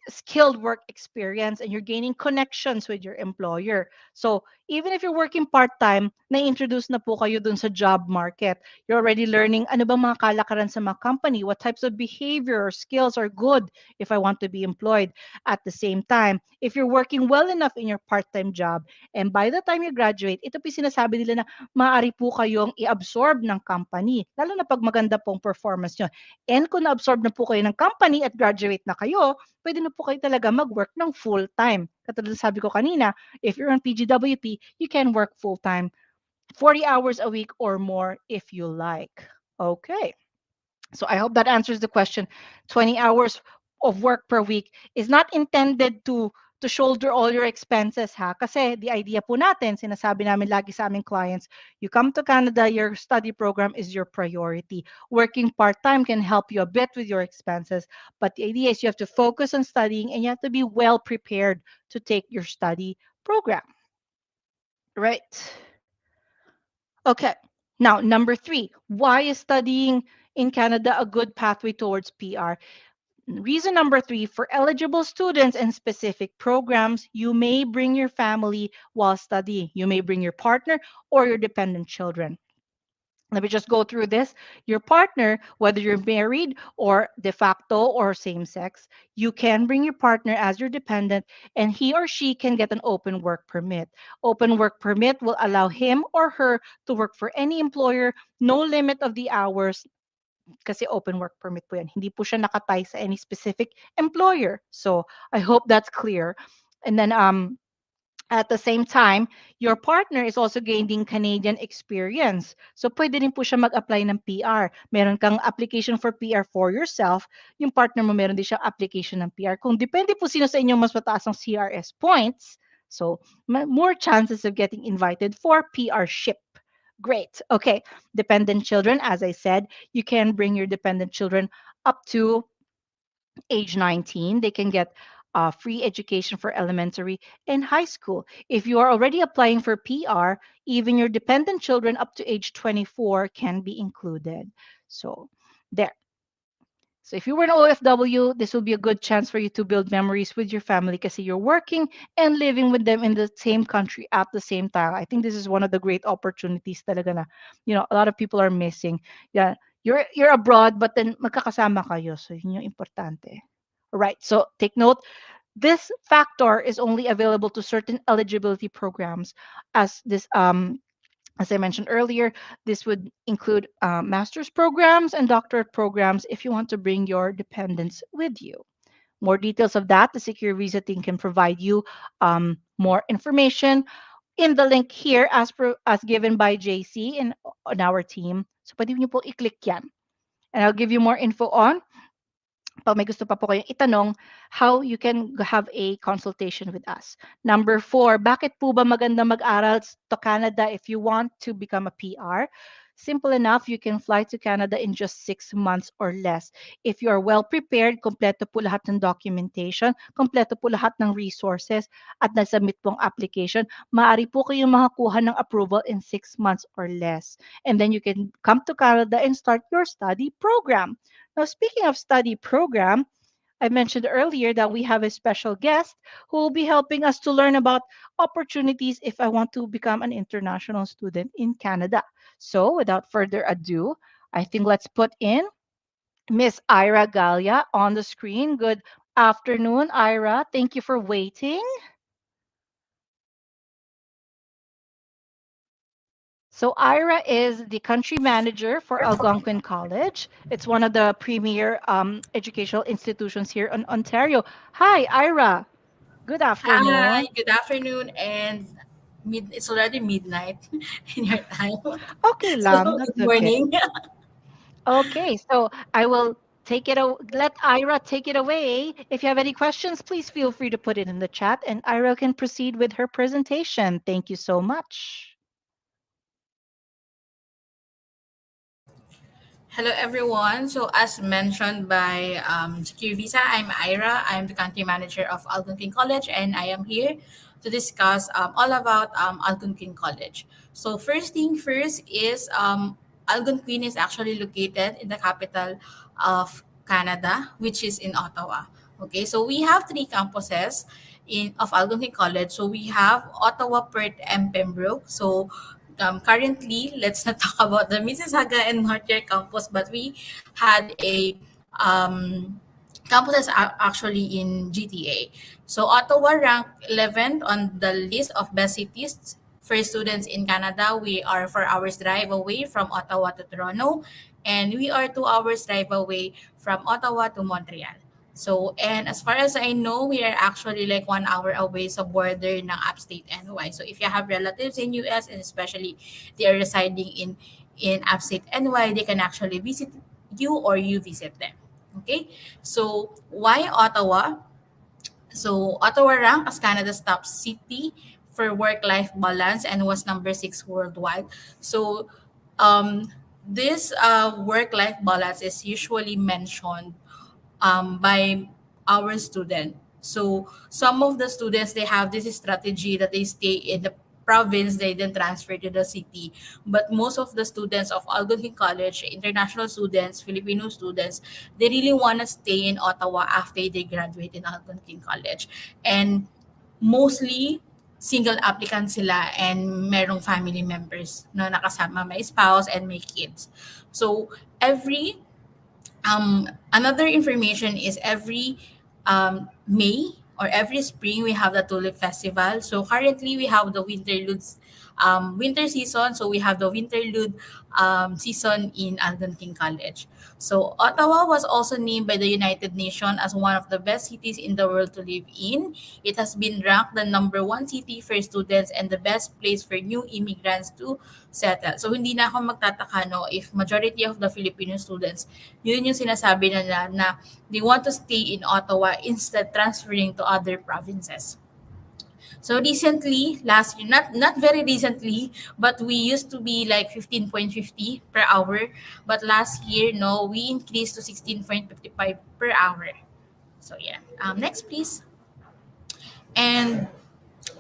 Speaker 1: skilled work experience, and you're gaining connections with your employer. So, even if you're working part-time, na-introduce na po kayo dun sa job market. You're already learning ano bang mga kalakaran sa mga company, what types of behavior or skills are good if I want to be employed. At the same time, if you're working well enough in your part-time job, and by the time you graduate, ito po sinasabi nila na maaari po kayong i-absorb ng company, lalo na pag maganda pong performance nyo. And kung na-absorb na po kayo ng company at graduate na kayo, pwede na po kayo talaga mag-work ng full-time. Katulad sabi ko kanina, if you're on PGWP, you can work full-time, 40 hours a week or more if you like. Okay. So I hope that answers the question. 20 hours of work per week is not intended to shoulder all your expenses ha. Kasi the idea po natin, sinasabi namin lagi sa aming clients, you come to Canada, your study program is your priority. Working part-time can help you a bit with your expenses, but the idea is you have to focus on studying and you have to be well prepared to take your study program. Right? Okay. Now, number three, why is studying in Canada a good pathway towards PR? Reason number three, for eligible students and specific programs, you may bring your family while studying. You may bring your partner or your dependent children. Let me just go through this. Your partner, whether you're married or de facto or same sex, you can bring your partner as your dependent, and he or she can get an open work permit. Open work permit will allow him or her to work for any employer, no limit of the hours, kasi open work permit po yan. Hindi po siya nakatay sa any specific employer. So I hope that's clear. And then at the same time, your partner is also gaining Canadian experience. So pwede rin po siya mag-apply ng PR. Meron kang application for PR for yourself, yung partner mo meron din siyang application ng PR. Kung depende po sino sa inyo mas mataas ang CRS points, so more chances of getting invited for PR ship. Great. Okay. Dependent children, as I said, you can bring your dependent children up to age 19. They can get free education for elementary and high school. If you are already applying for PR, even your dependent children up to age 24 can be included. So there. So if you were an OFW, this will be a good chance for you to build memories with your family because you're working and living with them in the same country at the same time. I think this is one of the great opportunities talaga na, a lot of people are missing. Yeah, you're abroad, but then magkakasama kayo. So yun yung importante. All right, so take note. This factor is only available to certain eligibility programs, as I mentioned earlier. This would include master's programs and doctorate programs if you want to bring your dependents with you. More details of that, the Secure Visa team can provide you more information in the link here as given by JC and on our team. So pwede niyo po i-click yan. And I'll give you more info on pag may gusto pa po kayong itanong, how you can have a consultation with us. Number 4, bakit po ba maganda mag-aral to Canada if you want to become a PR? Simple enough, you can fly to Canada in just 6 months or less. If you are well prepared, kompleto po lahat ng documentation, kompleto po lahat ng resources, at nasubmit pong application, maaari po kayong makakuha ng approval in 6 months or less. And then you can come to Canada and start your study program. Now, speaking of study program, I mentioned earlier that we have a special guest who will be helping us to learn about opportunities if I want to become an international student in Canada. So, without further ado, I think let's put in Miss Ira Galia on the screen. Good afternoon, Ira. Thank you for waiting. So Ira is the country manager for Algonquin College. It's one of the premier educational institutions here in Ontario. Hi, Ira. Good
Speaker 2: Hi,
Speaker 1: afternoon.
Speaker 2: good afternoon, and it's already midnight in your time.
Speaker 1: Okay
Speaker 2: So,
Speaker 1: lang,
Speaker 2: good
Speaker 1: that's okay.
Speaker 2: morning.
Speaker 1: Okay, so I will let Ira take it away. If you have any questions, please feel free to put it in the chat and Ira can proceed with her presentation. Thank you so much.
Speaker 2: Hello, everyone. So, as mentioned by Secure Visa, I'm Ira. I'm the country manager of Algonquin College, and I am here to discuss all about Algonquin College. So, first thing first is Algonquin is actually located in the capital of Canada, which is in Ottawa. Okay, so we have three campuses in of Algonquin College. So we have Ottawa, Perth, and Pembroke. So currently, let's not talk about the Mississauga and Northern campus, but we had a campuses are actually in GTA. So Ottawa ranked 11th on the list of best cities for students in Canada. We are 4 hours drive away from Ottawa to Toronto, and we are 2 hours drive away from Ottawa to Montreal. So, and as far as I know, we are actually like 1 hour away sa border ng upstate NY. So, if you have relatives in US and especially they are residing in upstate NY, they can actually visit you or you visit them. Okay? So, why Ottawa? So, Ottawa ranked as Canada's top city for work-life balance and was number 6 worldwide. So, um, this work-life balance is usually mentioned by our student. So some of the students they have this strategy that they stay in the province, they then transfer to the city. But most of the students of Algonquin College, international students, Filipino students, they really want to stay in Ottawa after they graduate in Algonquin College. And mostly single applicant sila and merong family members na nakasama, may spouse and may kids. So every another information is every May or every spring we have the Tulip Festival. So currently we have the winter season. So we have the Winterlude season in Algonquin College. So Ottawa was also named by the United Nations as one of the best cities in the world to live in. It has been ranked the number one city for students and the best place for new immigrants to settle. So hindi na ako magtataka no if majority of the Filipino students yun yung sinasabi nila na they want to stay in Ottawa instead transferring to other provinces. So recently, last year, not very recently, but we used to be like 15.50 per hour. But last year, no, we increased to 16.55 per hour. So yeah. Next, please. And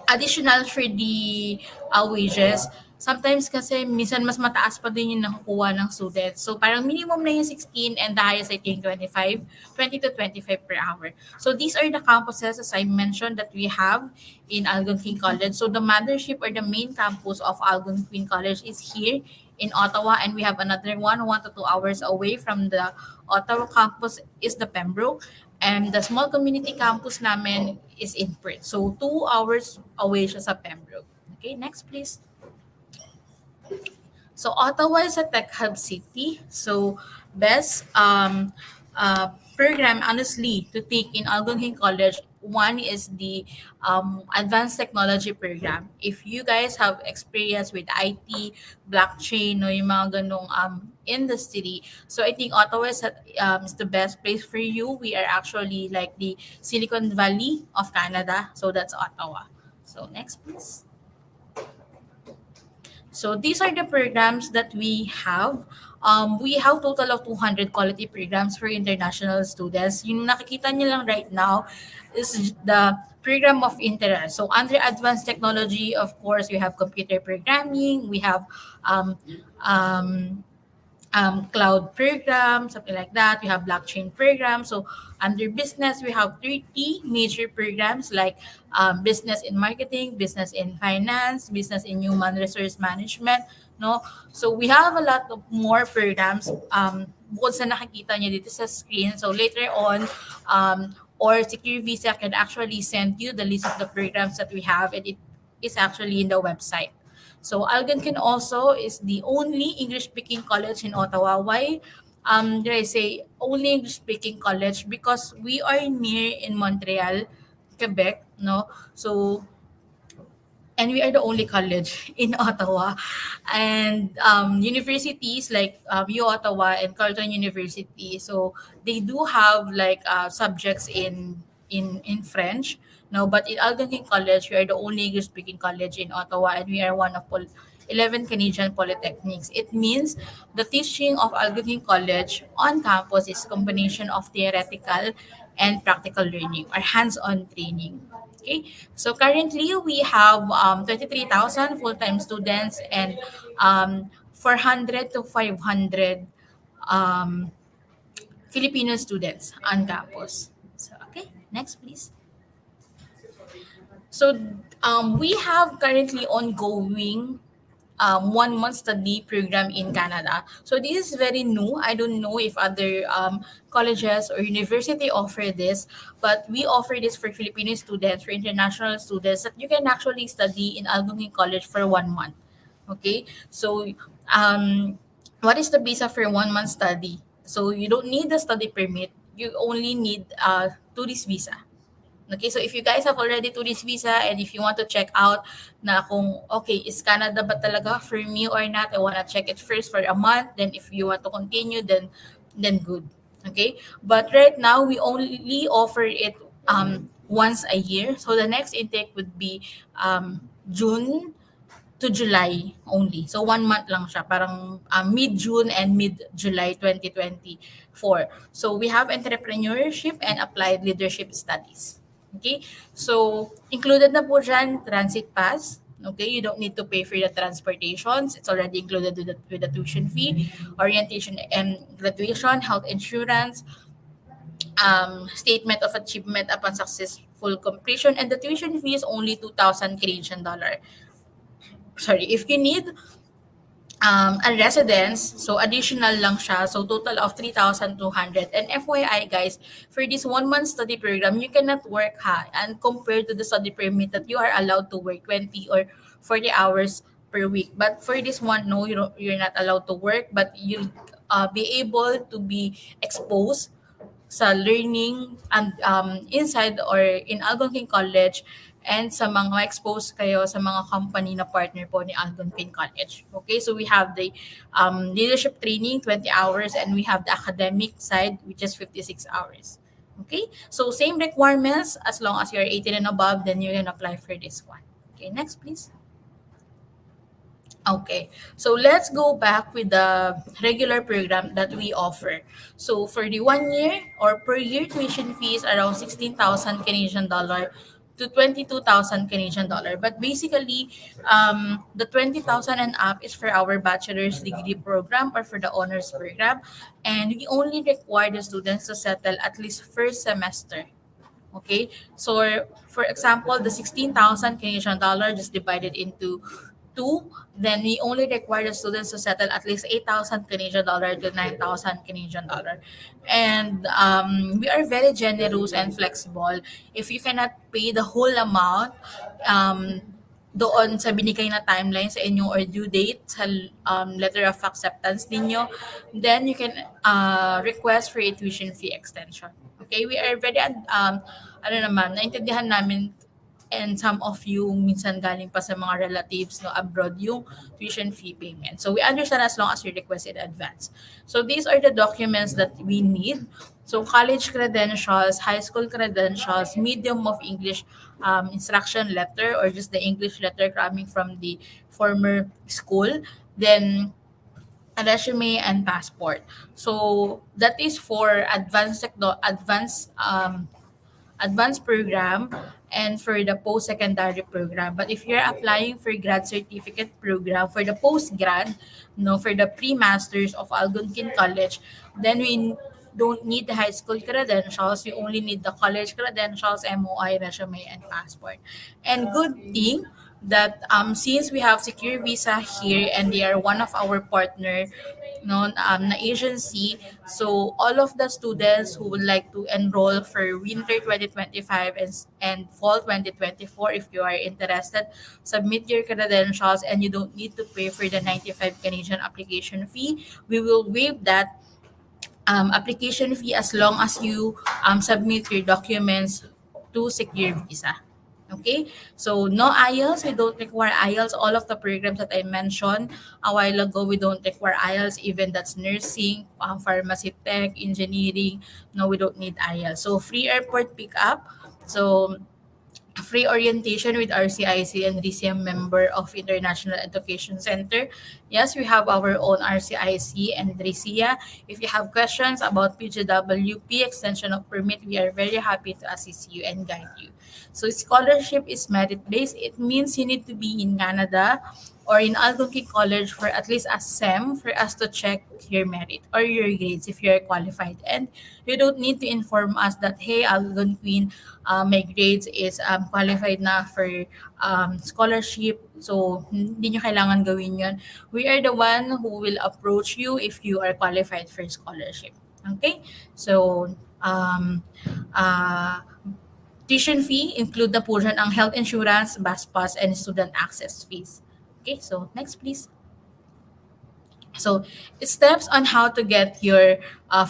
Speaker 2: additional for the wages, sometimes kasi minsan mas mataas pa din yung nakukuha ng students. So parang minimum na yung 16 and the highest I think 20 to 25 per hour. So these are the campuses as I mentioned that we have in Algonquin College. So the mothership or the main campus of Algonquin College is here in Ottawa and we have another 1 to 2 hours away from the Ottawa campus is the Pembroke. And the small community campus namin is in Perth. So 2 hours away siya sa Pembroke. Okay, next please. So Ottawa is a tech hub city. So best program honestly to take in Algonquin College. One is the advanced technology program. If you guys have experience with IT, blockchain, no, yung mga ganong industry, so I think Ottawa is the best place for you. We are actually like the Silicon Valley of Canada. So that's Ottawa. So next please. So these are the programs that we have. We have total of 200 quality programs for international students. Yung nakikita niyo lang right now is the program of interest. So under advanced technology, of course, we have computer programming, we have um, um, cloud program, something like that. We have blockchain program. So under business, we have 30 major programs like business in marketing, business in finance, business in human resource management. No, so we have a lot of more programs. Bukod sa nakikita niyo dito sa screen. So later on, or Secure Visa can actually send you the list of the programs that we have, and it is actually in the website. So Algonquin also is the only English-speaking college in Ottawa. Why did I say only English-speaking college? Because we are near in Montreal Quebec, no? So and we are the only college in Ottawa. And universities like U Ottawa and Carleton University, so they do have like subjects in French. No, but in Algonquin College, we are the only English speaking college in Ottawa, and we are one of 11 Canadian polytechnics. It means the teaching of Algonquin College on campus is combination of theoretical and practical learning or hands-on training. Okay, so currently we have 23,000 full-time students and 400 to 500 um, Filipino students on campus. So, okay, next please. So we have currently ongoing 1 month study program in Canada. So this is very new. I don't know if other colleges or university offer this, but we offer this for Filipino students, for international students, that you can actually study in Algonquin College for 1 month. Okay, so what is the visa for 1 month study? So you don't need the study permit. You only need tourist visa. Okay, so if you guys have already tourist visa and if you want to check out na kung okay, is Canada ba talaga for me or not, I want to check it first for a month. Then if you want to continue, then good. Okay, but right now we only offer it once a year. So the next intake would be June to July only. So 1 month lang siya, parang mid-June and mid-July 2024. So we have entrepreneurship and applied leadership studies. Okay? So included na po dyan, transit pass. Okay, you don't need to pay for the transportations. It's already included with the tuition fee, orientation and graduation, health insurance, statement of achievement upon successful completion, and the tuition fee is only 2,000 Canadian dollar. Sorry, if you need a residence, so additional lang siya. So total of 3,200. And FYI guys, for this 1 month study program, you cannot work and compared to the study permit that you are allowed to work 20 or 40 hours per week. But for this one, no, you're not allowed to work, but you'll be able to be exposed sa learning and inside or in Algonquin College and sa mga expose kayo sa mga company na partner po ni Algonquin College. Okay, so we have the leadership training 20 hours and we have the academic side which is 56 hours. Okay, so same requirements as long as you're 18 and above, then you can apply for this one. Okay, next please. Okay, so let's go back with the regular program that we offer. So for the 1 year or per year tuition fees around 16,000 Canadian dollar to 22,000 Canadian dollar. But basically, the 20,000 and up is for our bachelor's degree program or for the honors program, and we only require the students to settle at least first semester. Okay, so for example, the 16,000 Canadian dollar just divided into two, then we only require the students to settle at least 8,000 Canadian dollar to 9,000 Canadian dollar. And we are very generous and flexible. If you cannot pay the whole amount, um, doon sa binigay na timeline sa inyo or due date sa letter of acceptance ninyo, then you can request for a tuition fee extension. Okay, we are very, ano naman, naintindihan namin and some of you minsan galing pa sa mga relatives no abroad yung tuition fee payment. So we understand as long as you request in advance. So these are the documents that we need. So college credentials, high school credentials, medium of English instruction letter or just the English letter coming from the former school, then a resume and passport. So that is for advanced program and for the post-secondary program. But if you're applying for grad certificate program for the post-grad, no, for the pre-masters of Algonquin College, then we don't need the high school credentials. We only need the college credentials, MOI, resume, and passport. And good thing that since we have secure visa here and they are one of our partner no na agency, so all of the students who would like to enroll for winter 2025 and fall 2024, if you are interested, submit your credentials and you don't need to pay for the 95 Canadian application fee. We will waive that application fee as long as you submit your documents to secure visa. Okay, so no IELTS, we don't require IELTS. All of the programs that I mentioned a while ago, we don't require IELTS, even that's nursing, pharmacy tech, engineering. No, we don't need IELTS. So free airport pickup. So free orientation with RCIC and RCM member of International Education Center. Yes, we have our own RCIC and RICIA. If you have questions about PGWP extension of permit, we are very happy to assist you and guide you. So scholarship is merit-based. It means you need to be in Canada or in Algonquin College for at least a SEM for us to check your merit or your grades if you're qualified. And you don't need to inform us that, hey, Algonquin, my grades is qualified na for scholarship. So, hindi nyo kailangan gawin yun. We are the one who will approach you if you are qualified for scholarship. Okay? So, uh, tuition fee, include na po dyan ang health insurance, bus pass, and student access fees. Okay, so next please. So, steps on how to get your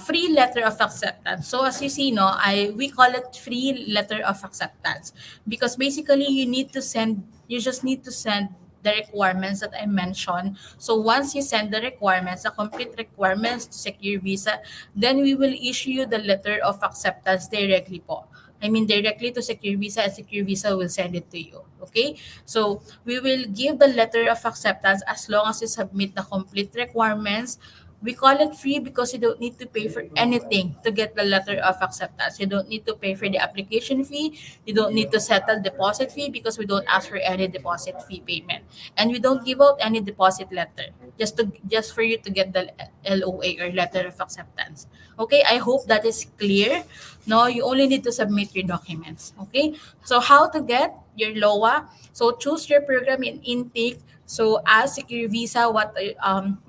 Speaker 2: free letter of acceptance. So, as you see, no, we call it free letter of acceptance because basically you just need to send the requirements that I mentioned. So, once you send the requirements, the complete requirements to secure visa, then we will issue you the letter of acceptance directly po. I mean, directly to Secure Visa, and Secure Visa will send it to you. Okay? So, we will give the letter of acceptance as long as you submit the complete requirements. We call it free because you don't need to pay for anything to get the letter of acceptance. You don't need to pay for the application fee. You don't need to settle deposit fee because we don't ask for any deposit fee payment. And we don't give out any deposit letter just for you to get the LOA or letter of acceptance. Okay, I hope that is clear. No, you only need to submit your documents. Okay, so how to get your LOA? So choose your program in intake. So as Secure Visa, what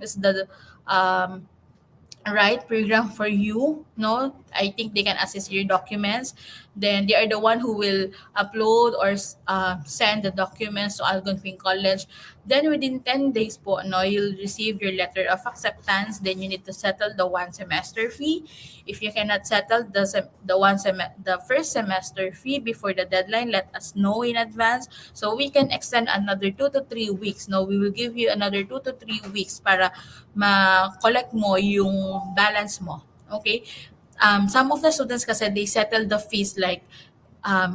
Speaker 2: is the um, right program for you? No, I think they can assess your documents. Then they are the one who will upload or send the documents to Algonquin College. Then within 10 days po, no, you'll receive your letter of acceptance. Then you need to settle the one semester fee. If you cannot settle the first semester fee before the deadline, let us know in advance so we can extend another 2 to 3 weeks. No, we will give you another 2 to 3 weeks para ma-collect mo yung balance mo. Okay? Some of the students kasi they settle the fees like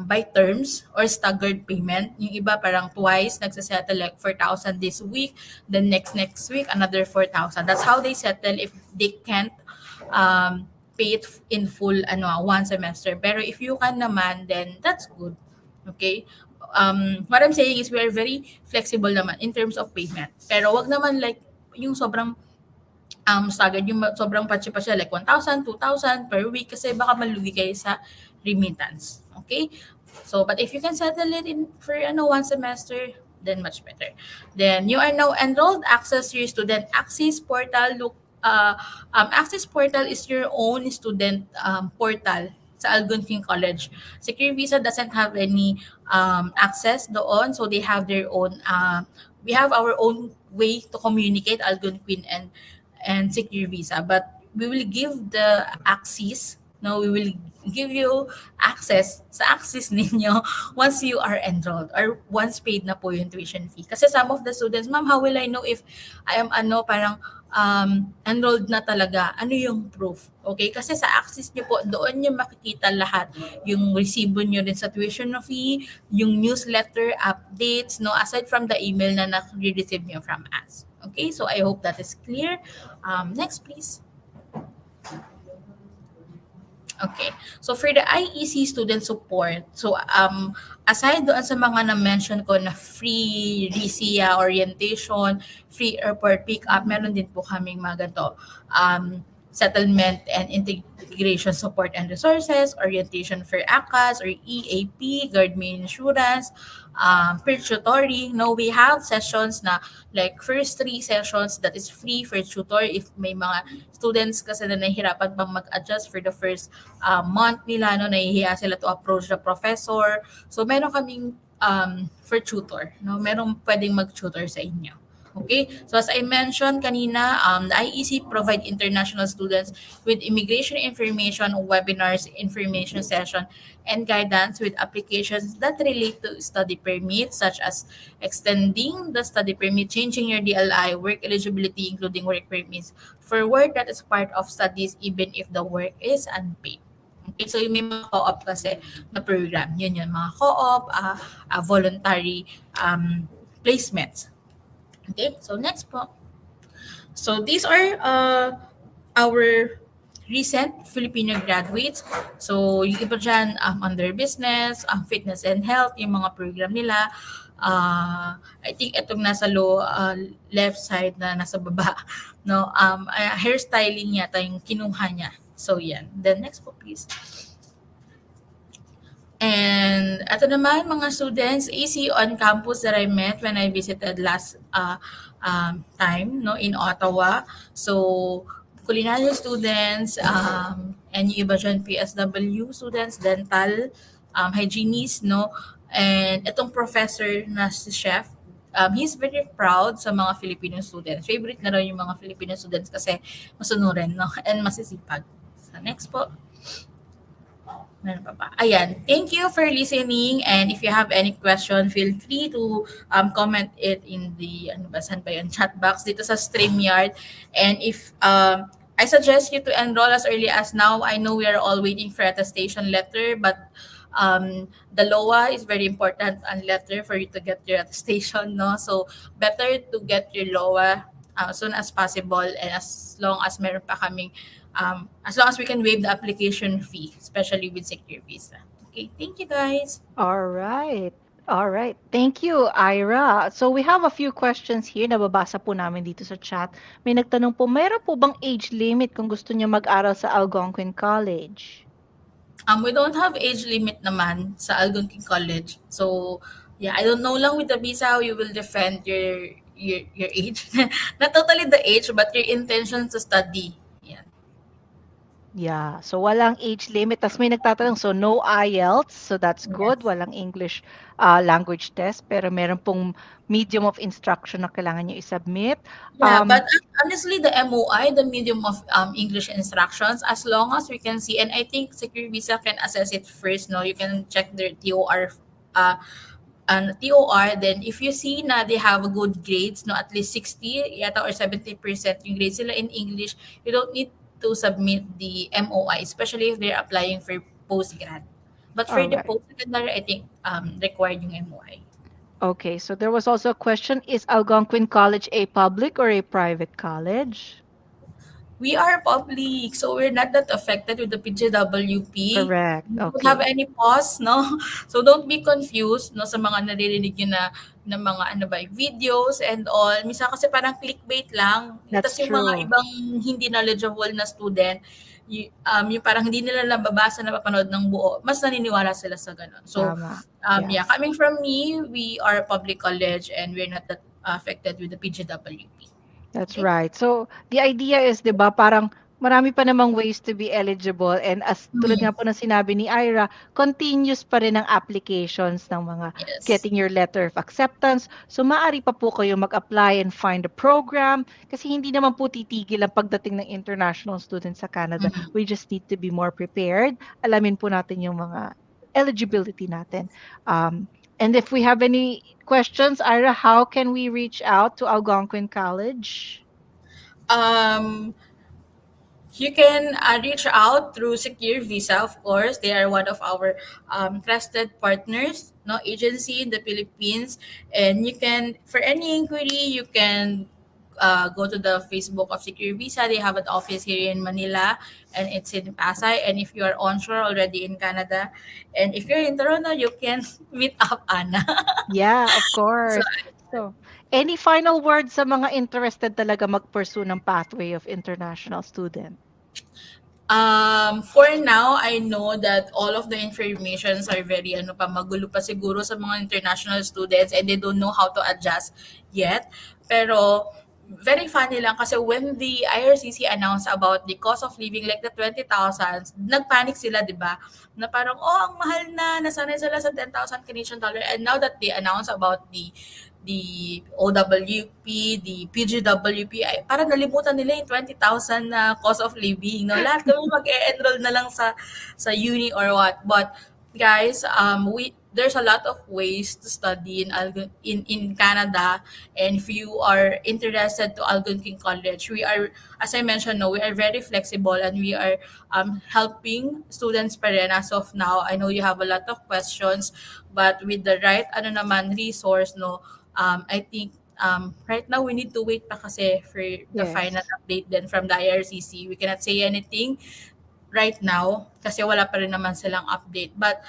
Speaker 2: by terms or staggered payment. Yung iba parang twice nagsasettle like 4,000 this week, then next week another 4,000. That's how they settle if they can't pay it in full one semester. Pero if you can naman, then that's good. Okay? What I'm saying is we are very flexible naman in terms of payment. Pero wag naman like yung sobrang staggered, yung sobrang patsi pa siya like 1,000, 2,000 per week kasi baka malugi kayo sa remittance. Okay? So, but if you can settle it in for one semester, then much better. Then you are now enrolled. Access your student access portal. Look, access portal is your own student portal sa Algonquin College. Secure Visa doesn't have any access doon, so they have their own. We have our own way to communicate Algonquin and Secure Visa, but we will give the access. No, we will give you access sa access ninyo once you are enrolled or once paid na po yung tuition fee. Kasi some of the students, ma'am, how will I know if I am parang enrolled na talaga? Ano yung proof? Okay? Kasi sa access nyo po, doon nyo makikita lahat. Yung resibo nyo rin sa tuition fee, yung newsletter, updates, no, aside from the email na na-receive nyo from us. Okay? So I hope that is clear. Next, please. Okay. So for the IEC student support, so aside doon sa mga na-mention ko na free RICIA orientation, free airport pick-up, meron din po kaming mga ganito. Settlement and integration support and resources, orientation for ACAS or EAP, Guardme Insurance, per tutoring. No, we have sessions na like first 3 sessions that is free for tutor if may mga students kasi na nahihirapan pang mag-adjust for the first month nila, no, nahihiya sila to approach the professor. So meron kaming for tutor, no, meron pwedeng mag-tutor sa inyo. Okay, so as I mentioned kanina, the IEC provide international students with immigration information, webinars, information session, and guidance with applications that relate to study permits, such as extending the study permit, changing your DLI, work eligibility, including work permits, for work that is part of studies even if the work is unpaid. Okay, so yung may mga co-op kasi na program, yun yun, mga co-op, voluntary placements. Okay, so next po. So these are our recent Filipino graduates. So yung iba dyan, under business, fitness and health, yung mga program nila. I think itong nasa left side na nasa baba, no, hairstyling yata yung kinuha niya. So yan. Then next po please. And ito naman mga students, AC on campus that I met when I visited last time, no, in Ottawa. So culinary students, and yung iba dyan PSW students, dental, hygienists, no. And itong professor na si chef, he's very proud sa mga Filipino students. Favorite na raw yung mga Filipino students kasi masunurin, no, and masisipag. So next po. Meron pa ba? Ayan. Thank you for listening, and if you have any question, feel free to comment it in the ano ba, saan ba yun, chat box dito sa StreamYard. And if I suggest you to enroll as early as now. I know we are all waiting for attestation letter, but the LOA is very important and letter for you to get your attestation, no? So better to get your LOA as soon as possible, and as long as meron pa kaming as long as we can waive the application fee, especially with secure visa. Okay, thank you guys.
Speaker 1: All right. All right. Thank you, Ira. So we have a few questions here. Nababasa po namin dito sa chat. May nagtanong po, mayroon po bang age limit kung gusto niya mag-aral sa Algonquin College?
Speaker 2: We don't have age limit naman sa ALGONQUIN College. So, yeah, I don't know lang with the visa how you will defend your age. Not totally the age, but your intention to study. Yeah.
Speaker 1: Yeah. So walang age limit. Tapos may nagtatanong, so no IELTS. So that's good.
Speaker 2: Yes.
Speaker 1: Walang English language test. Pero meron pong medium of instruction na kailangan niyo i-submit.
Speaker 2: Yeah, but honestly, the MOI, the medium of English instructions, as long as we can see, and I think Secure Visa can assess it first, no? You can check their TOR, uh, and TOR, then if you see na they have good grades, no, at least 60 yata or 70% yung grades sila in English, you don't need to submit the MOI, especially if they're applying for postgrad. But for
Speaker 1: All
Speaker 2: the
Speaker 1: right.
Speaker 2: post-secondary, I think required yung MOI.
Speaker 1: Okay. So there was also a question, is Algonquin College a public or a private college?
Speaker 2: We are public, so we're not that affected with the PJWP.
Speaker 1: Correct.
Speaker 2: We don't have
Speaker 1: Okay.
Speaker 2: any pause, no? So don't be confused, no, sa mga naririnig nyo na mga ano ba, videos and all. Minsan kasi parang clickbait lang.
Speaker 1: That's
Speaker 2: Tapos yung mga
Speaker 1: true.
Speaker 2: ibang hindi knowledgeable na student, yung parang hindi nila nababasa, napapanood ng buo, mas naniniwala sila sa ganun. So,
Speaker 1: Tama.
Speaker 2: yeah,
Speaker 1: Yes.
Speaker 2: coming from me, we are a public college and we're not that affected with the PJWP.
Speaker 1: That's
Speaker 2: Okay?
Speaker 1: right. So, the idea is, 'di ba, parang marami pa namang ways to be eligible, and as tulad nga
Speaker 2: Mhm.
Speaker 1: po ng sinabi ni Ira, continuous pa rin ang applications ng mga
Speaker 2: Yes.
Speaker 1: getting your letter of acceptance. So, maaari pa po kayo mag-apply and find a program kasi hindi naman po titigil ang pagdating ng international students sa Canada.
Speaker 2: Mhm.
Speaker 1: We just need to be more prepared. Alamin po natin yung mga eligibility natin. And if we have any questions, Ira, how can we reach out to Algonquin College?
Speaker 2: Um, you can reach out through Secure Visa, of course. They are one of our trusted partners, no, agency in the Philippines. And you can, for any inquiry, you can go to the Facebook of Secure Visa. They have an office here in Manila, and it's in Pasay. And if you are onshore already in Canada, and if you're in Toronto, you can meet up Anna.
Speaker 1: Yeah, of
Speaker 2: So
Speaker 1: course. So, any final words sa mga interested talaga mag-pursue ng pathway of international student?
Speaker 2: For now, I know that all of the informations are very ano pa magulo pa siguro sa mga international students, and they don't know how to adjust yet. Pero very funny lang kasi when the IRCC announced about the cost of living, like the 20,000, nagpanic sila, 'di ba? Na parang ang mahal na, nasanay sila sa 10,000 Canadian dollar, and now that they announce about the OWP, the PGWP, ay parang nalimutan nila yung 20,000 na cost of living, no? Lahat kami mag-e-enroll na lang sa uni or what. But guys, we there's a lot of ways to study in Canada, and if you are interested to Algonquin College, we are, as I mentioned, no, we are very flexible, and we are helping students pa rin as of now. I know you have a lot of questions, but with the right ano naman resource, no, I think right now we need to wait pa kasi for the final
Speaker 1: Yes.
Speaker 2: update then from the IRCC. We cannot say anything right now kasi wala pa rin naman silang update. But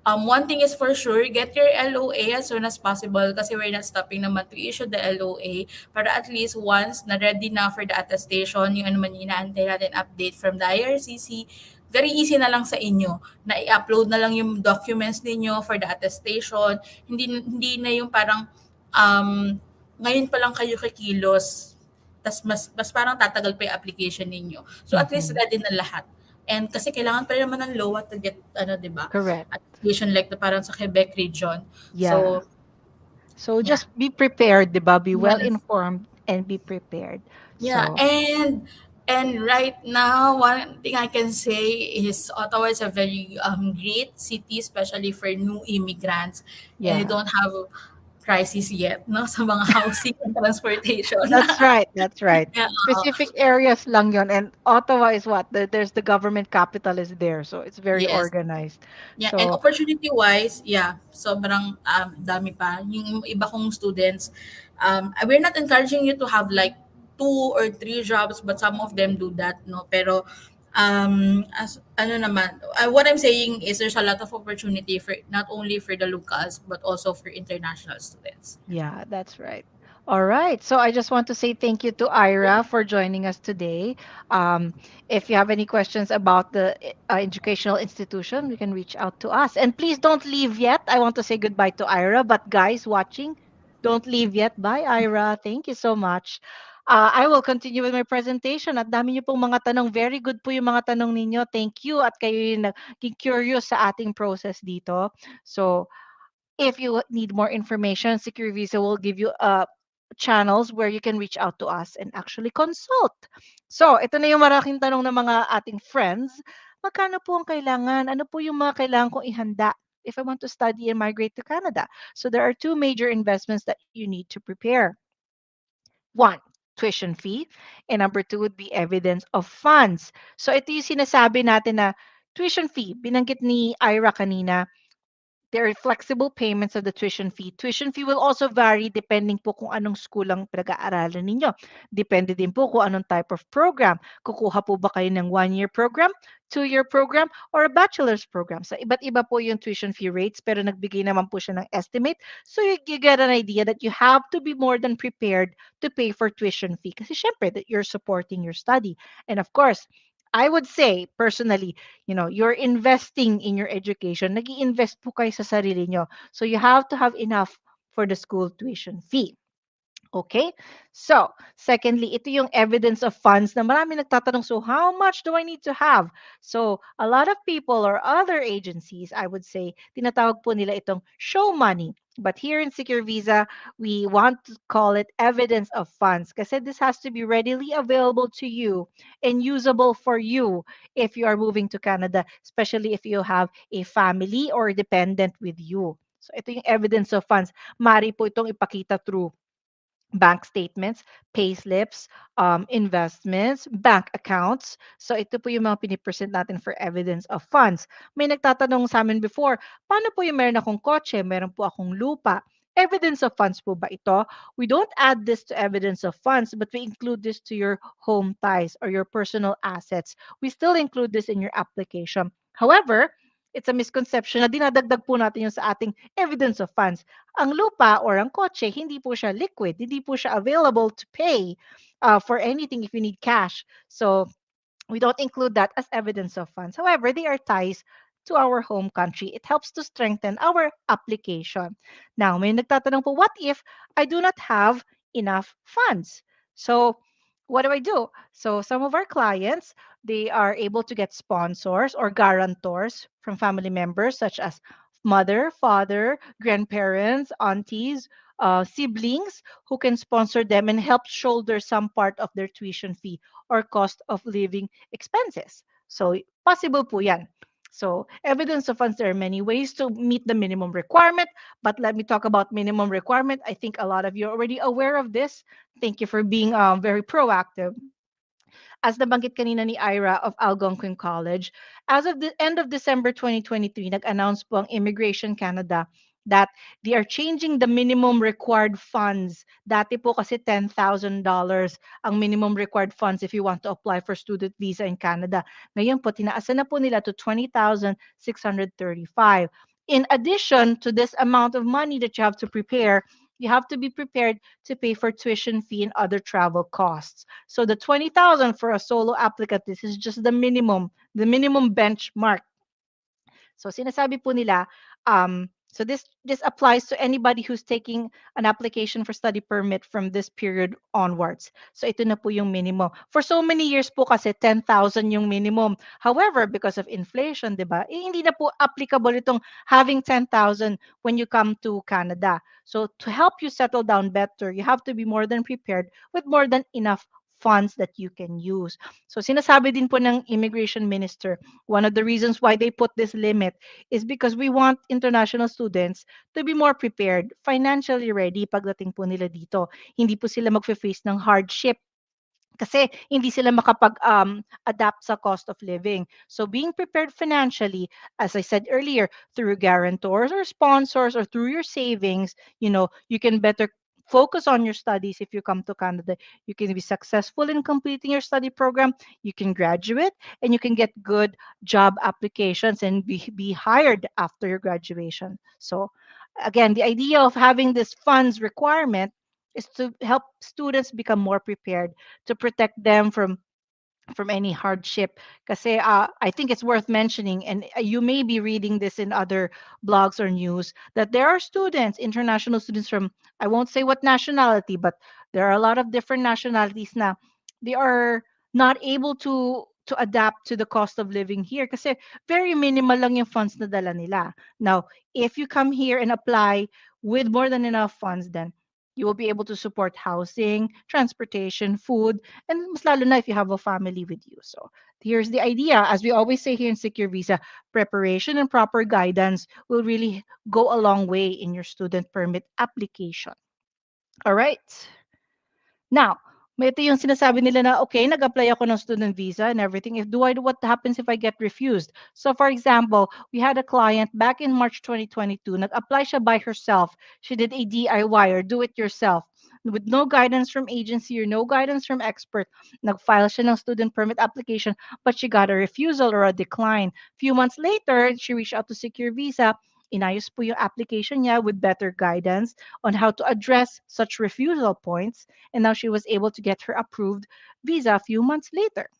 Speaker 2: one thing is for sure, get your LOA as soon as possible kasi we're not stopping naman to issue the LOA para at least once na ready na for the attestation, yung ano man yung inaantay natin update from the IRCC, very easy na lang sa inyo na i-upload na lang yung documents ninyo for the attestation. Hindi na yung parang ngayon pa lang kayo kikilos, tas mas parang tatagal pa yung application ninyo. So at least
Speaker 1: Mhm.
Speaker 2: ready na lahat. And kasi kailangan pa rin naman ng LOA to get ano, 'di ba?
Speaker 1: Correct.
Speaker 2: Application like the parang sa Quebec region.
Speaker 1: Yeah.
Speaker 2: So,
Speaker 1: So
Speaker 2: yeah.
Speaker 1: just be prepared, 'di ba? Be well
Speaker 2: Yes.
Speaker 1: informed and be prepared.
Speaker 2: Yeah,
Speaker 1: So,
Speaker 2: and right now, one thing I can say is Ottawa is a very great city, especially for new immigrants, and you
Speaker 1: yeah.
Speaker 2: don't have crisis yet, no, sa mga housing and transportation.
Speaker 1: That's right. That's right.
Speaker 2: Yeah,
Speaker 1: Specific areas lang yon, and Ottawa is what? There's the government capital is there, so it's very
Speaker 2: yes.
Speaker 1: organized.
Speaker 2: Yeah, and
Speaker 1: So,
Speaker 2: opportunity-wise, yeah, sobrang dami pa. Yung iba kong students, we're not encouraging you to have like two or three jobs, but some of them do that, no? Pero, as ano naman, what I'm saying is there's a lot of opportunity for not only for the locals, but also for international students.
Speaker 1: yeah, that's right. All right. So I just want to say thank you to Ira for joining us today. Um, if you have any questions about the educational institution, you can reach out to us. And please don't leave yet. I want to say goodbye to Ira, but guys watching, don't leave yet. Bye, Ira. Thank you so much. I will continue with my presentation. At dami niyo pong mga tanong. Very good po yung mga tanong ninyo. Thank you. At kayo yung naging curious sa ating process dito. So, if you need more information, Secure Visa will give you channels where you can reach out to us and actually consult. So, ito na yung maraking tanong ng mga ating friends. Magkano po ang kailangan? Ano po yung mga kailangan kong ihanda if I want to study and migrate to Canada? So, there are two major investments that you need to prepare. One, tuition fee. And number two would be evidence of funds. So, ito yung sinasabi natin na tuition fee. Binanggit ni Ira kanina, there are flexible payments of the tuition fee. Tuition fee will also vary depending po kung anong school ang pinag-aaralan ninyo. Depende din po kung anong type of program. Kukuha po ba kayo ng one-year program, two-year program, or a bachelor's program? Sa iba't iba po yung tuition fee rates, pero nagbigay naman po siya ng estimate. So you get an idea that you have to be more than prepared to pay for tuition fee. Kasi syempre, that you're supporting your study. And of course, I would say personally, you're investing in your education. Nag-i-invest po kayo sa sarili nyo. So you have to have enough for the school tuition fee. Okay? So, secondly, ito yung evidence of funds na marami nagtatanong, so how much do I need to have? So, a lot of people or other agencies, I would say, tinatawag po nila itong show money. But here in Secure Visa, we want to call it evidence of funds kasi this has to be readily available to you and usable for you if you are moving to Canada, especially if you have a family or dependent with you. So, ito yung evidence of funds. Mari po itong ipakita through bank statements, payslips, investments, bank accounts. So ito po yung mga pinipresent natin for evidence of funds. May nagtatanong sa amin before, paano po yung meron akong kotse, meron po akong lupa? Evidence of funds po ba ito? We don't add this to evidence of funds, but we include this to your home ties or your personal assets. We still include this in your application. However, it's a misconception na dinadagdag po natin yung sa ating evidence of funds. Ang lupa or ang kotse, hindi po siya liquid, hindi po siya available to pay for anything if you need cash. So we don't include that as evidence of funds. However, they are ties to our home country. It helps to strengthen our application. Now, may nagtatanong po, what if I do not have enough funds? So, what do I do? So, some of our clients, they are able to get sponsors or guarantors from family members, such as mother, father, grandparents, aunties, siblings who can sponsor them and help shoulder some part of their tuition fee or cost of living expenses. So, possible po yan. So, evidence of funds, there are many ways to meet the minimum requirement, but let me talk about minimum requirement. I think a lot of you are already aware of this. Thank you for being very proactive. As nabanggit kanina ni Ira of Algonquin College, as of the end of December 2023, nag-announce po ang Immigration Canada that they are changing the minimum required funds. Dati po kasi $10,000 ang minimum required funds if you want to apply for student visa in Canada. Ngayon po, tinaasan na po nila to 20,635. In addition to this amount of money that you have to prepare, you have to be prepared to pay for tuition fee and other travel costs. So the 20,000 for a solo applicant, this is just the minimum benchmark. So sinasabi po nila, so this applies to anybody who's taking an application for study permit from this period onwards. So ito na po yung minimum. For so many years po kasi 10,000 yung minimum. However, because of inflation, 'di ba? Hindi na po applicable itong having 10,000 when you come to Canada. So to help you settle down better, you have to be more than prepared with more than enough funds that you can use. So sinasabi din po ng immigration minister, one of the reasons why they put this limit is because we want international students to be more prepared, financially ready pagdating po nila dito. Hindi po sila magfe-face ng hardship kasi hindi sila adapt sa cost of living. So being prepared financially, as I said earlier, through guarantors or sponsors or through your savings, you can better focus on your studies if you come to Canada. You can be successful in completing your study program, you can graduate, and you can get good job applications and be hired after your graduation. So again, the idea of having this funds requirement is to help students become more prepared to protect them from any hardship. Kasi I think it's worth mentioning, and you may be reading this in other blogs or news, that there are students, international students from, I won't say what nationality, but there are a lot of different nationalities na they are not able to adapt to the cost of living here kasi very minimal lang yung funds na dala nila. Now, if you come here and apply with more than enough funds, then you will be able to support housing, transportation, food, and mas lalo na if you have a family with you. So here's the idea. As we always say here in Secure Visa, preparation and proper guidance will really go a long way in your student permit application. All right. Now, may ito yung sinasabi nila na, okay, nag-apply ako ng student visa and everything. What happens if I get refused? So for example, we had a client back in March 2022, nag-apply siya by herself. She did a DIY or do it yourself with no guidance from agency or no guidance from expert. Nag-file siya ng student permit application, but she got a refusal or a decline. Few months later, she reached out to Secure Visa. Inayos po yung application niya with better guidance on how to address such refusal points, and now she was able to get her approved visa a few months later.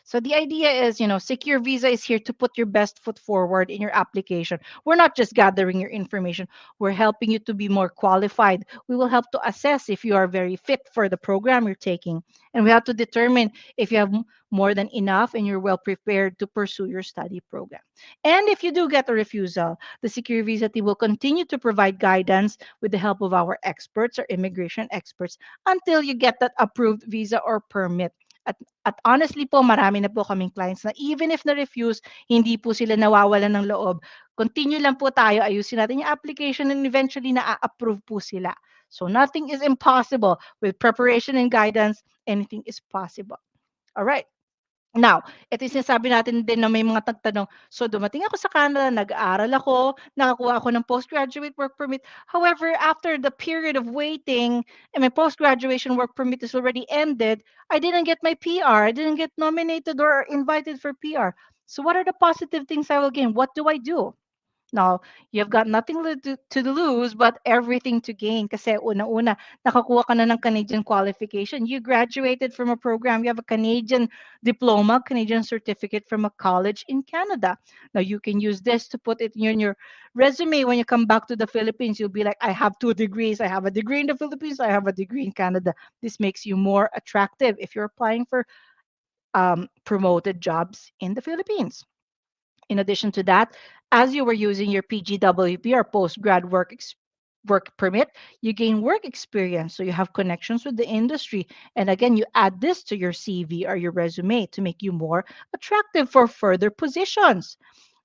Speaker 1: So the idea is, Secure Visa is here to put your best foot forward in your application. We're not just gathering your information, we're helping you to be more qualified. We will help to assess if you are very fit for the program you're taking. And we have to determine if you have more than enough and you're well prepared to pursue your study program. And if you do get a refusal, the Secure Visa team will continue to provide guidance with the help of our experts or immigration experts until you get that approved visa or permit. At honestly po, marami na po kaming clients na even if na-refuse, hindi po sila nawawalan ng loob. Continue lang po tayo, ayusin natin yung application and eventually na-approve po sila. So nothing is impossible. With preparation and guidance, anything is possible. All right. Now, ito yung sinasabi natin din na may mga tagtanong. So, dumating ako sa Canada, nag-aaral ako, nakakuha ako ng postgraduate work permit. However, after the period of waiting and my postgraduation work permit is already ended, I didn't get my PR. I didn't get nominated or invited for PR. So, what are the positive things I will gain? What do I do? Now, you've got nothing to lose but everything to gain kasi una-una, nakakuha ka na ng Canadian qualification. You graduated from a program. You have a Canadian diploma, Canadian certificate from a college in Canada. Now, you can use this to put it in your resume when you come back to the Philippines. You'll be like, I have 2 degrees. I have a degree in the Philippines. I have a degree in Canada. This makes you more attractive if you're applying for promoted jobs in the Philippines. In addition to that, As you were using your PGWP or postgrad work permit, you gain work experience. So you have connections with the industry. And again, you add this to your CV or your resume to make you more attractive for further positions.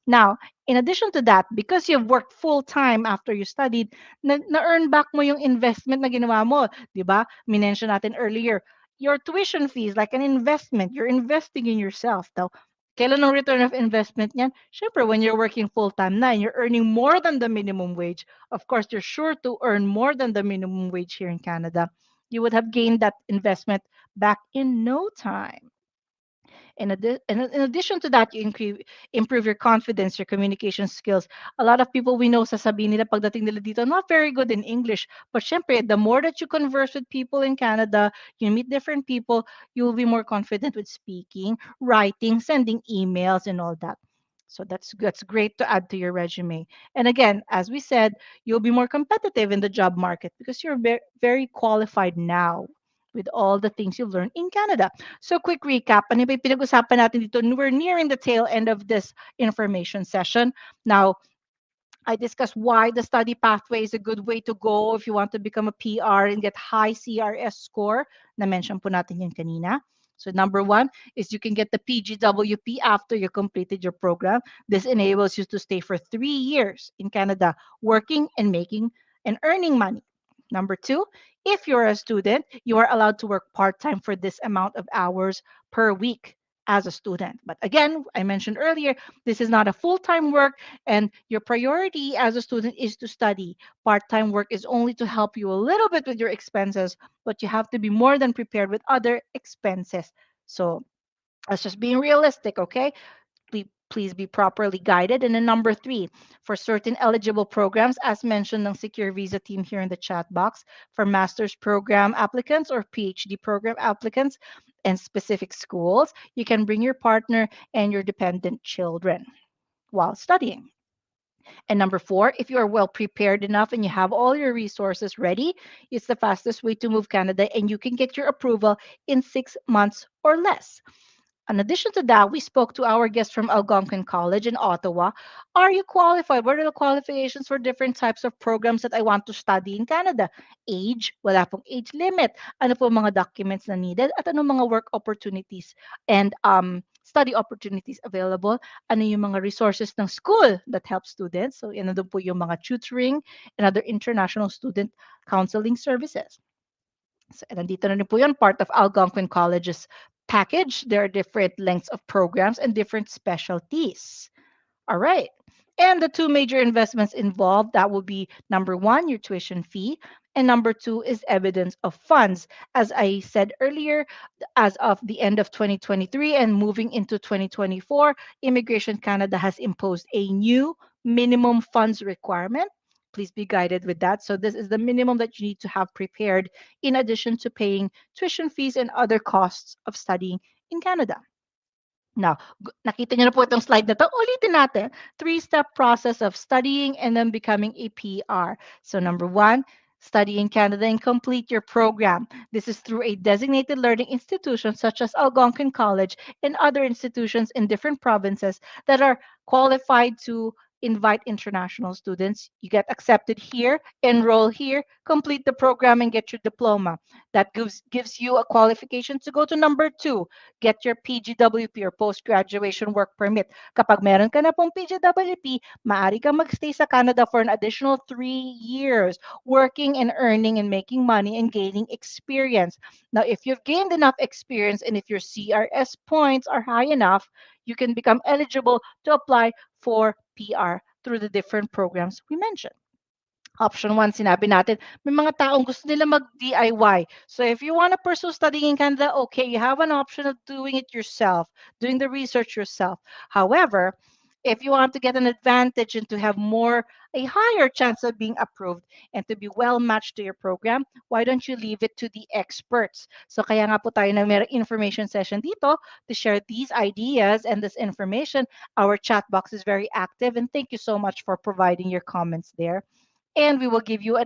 Speaker 1: Now, in addition to that, because you've worked full time after you studied, na-earn back mo yung investment na ginawa mo. Di ba? Minention natin earlier, your tuition fees, like an investment, you're investing in yourself. Now, kailan ang return of investment niyan? Siyempre, when you're working full time na and you're earning more than the minimum wage, of course, you're sure to earn more than the minimum wage here in Canada. You would have gained that investment back in no time. In addition to that, you improve your confidence, your communication skills. A lot of people we know sasabihin nila pagdating nila dito, not very good in English. But syempre, the more that you converse with people in Canada, you meet different people, you will be more confident with speaking, writing, sending emails, and all that. So that's great to add to your resume. And again, as we said, you'll be more competitive in the job market because you're very qualified now with all the things you've learned in Canada. So quick recap, ano ba yung pinag-usapan natin dito? We're nearing the tail end of this information session. Now, I discussed why the study pathway is a good way to go if you want to become a PR and get high CRS score. Na-mention po natin yan kanina. So number one is you can get the PGWP after you completed your program. This enables you to stay for 3 years in Canada, working and making and earning money. Number two, if you're a student, you are allowed to work part-time for this amount of hours per week as a student. But again, I mentioned earlier, this is not a full-time work and your priority as a student is to study. Part-time work is only to help you a little bit with your expenses, but you have to be more than prepared with other expenses. So that's just being realistic, okay? Please be properly guided. And then number three, for certain eligible programs, as mentioned ng Secure Visa team here in the chat box, for master's program applicants or PhD program applicants and specific schools, you can bring your partner and your dependent children while studying. And number four, if you are well prepared enough and you have all your resources ready, it's the fastest way to move Canada and you can get your approval in 6 months or less. In addition to that, we spoke to our guest from Algonquin College in Ottawa. Are you qualified? What are the qualifications for different types of programs that I want to study in Canada? Age, wala pong age limit. Ano po mga documents na needed? At ano mga work opportunities and study opportunities available? Ano yung mga resources ng school that help students? So, ano doon po yung mga tutoring and other international student counseling services. So, nandito na rin po yun, part of Algonquin College's package. There are different lengths of programs and different specialties. All right. And the two major investments involved, that will be number one, your tuition fee, and number two is evidence of funds. As I said earlier, as of the end of 2023 and moving into 2024, Immigration Canada has imposed a new minimum funds requirement. Please be guided with that. So this is the minimum that you need to have prepared in addition to paying tuition fees and other costs of studying in Canada. Now, nakita niyo na po itong slide na to. Ulitin natin. Three-step process of studying and then becoming a PR. So number one, study in Canada and complete your program. This is through a designated learning institution such as Algonquin College and other institutions in different provinces that are qualified to invite international students. You get accepted here, enroll here, complete the program, and get your diploma. That gives you a qualification to go to number two, get your PGWP or post-graduation work permit. Kapag meron ka na pong PGWP, maaari kang magstay sa Canada for an additional 3 years, working and earning and making money and gaining experience. Now, if you've gained enough experience and if your CRS points are high enough, you can become eligible to apply for PR through the different programs we mentioned. Option one, sinabi natin, may mga taong gusto nila mag-DIY. So if you want to pursue studying in Canada, okay, you have an option of doing it yourself, doing the research yourself. However, if you want to get an advantage and to have a higher chance of being approved and to be well matched to your program, why don't you leave it to the experts? So kaya nga po tayo na may information session dito to share these ideas and this information. Our chat box is very active and thank you so much for providing your comments there. And we will give you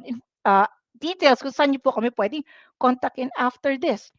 Speaker 1: details kung saan niyo po kami pwedeng kontakin after this.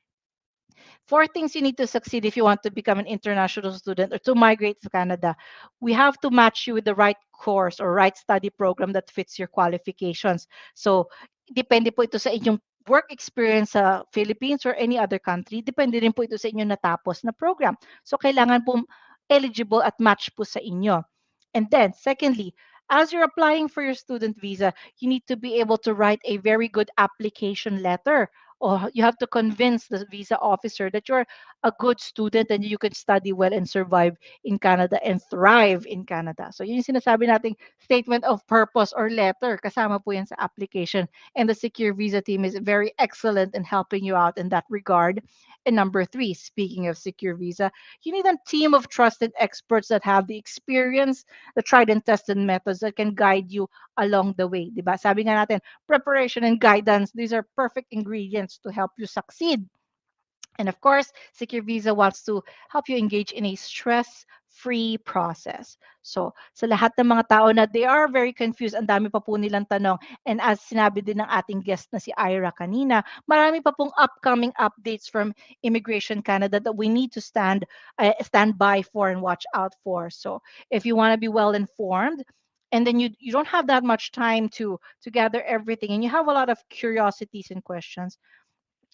Speaker 1: Four things you need to succeed if you want to become an international student or to migrate to Canada. We have to match you with the right course or right study program that fits your qualifications. So, depende po ito sa inyong work experience sa Philippines or any other country. Depende rin po ito sa inyong natapos na program. So, kailangan po eligible at match po sa inyo. And then, secondly, as you're applying for your student visa, you need to be able to write a very good application letter. Or you have to convince the visa officer that you're a good student and you can study well and survive in Canada and thrive in Canada. So yun yung sinasabi nating statement of purpose or letter. Kasama po yan sa application. And the Secure Visa team is very excellent in helping you out in that regard. And number three, speaking of Secure Visa, you need a team of trusted experts that have the experience, the tried and tested methods that can guide you along the way. Diba? Sabi nga natin, preparation and guidance, these are perfect ingredients to help you succeed. And of course, Secure Visa wants to help you engage in a stress-free process. So, sa lahat ng mga tao na they are very confused, ang dami pa po nilang tanong. And as sinabi din ng ating guest na si Ira kanina, marami pa pong upcoming updates from Immigration Canada that we need to stand by for and watch out for. So, if you want to be well informed, and then you don't have that much time to gather everything, and you have a lot of curiosities and questions,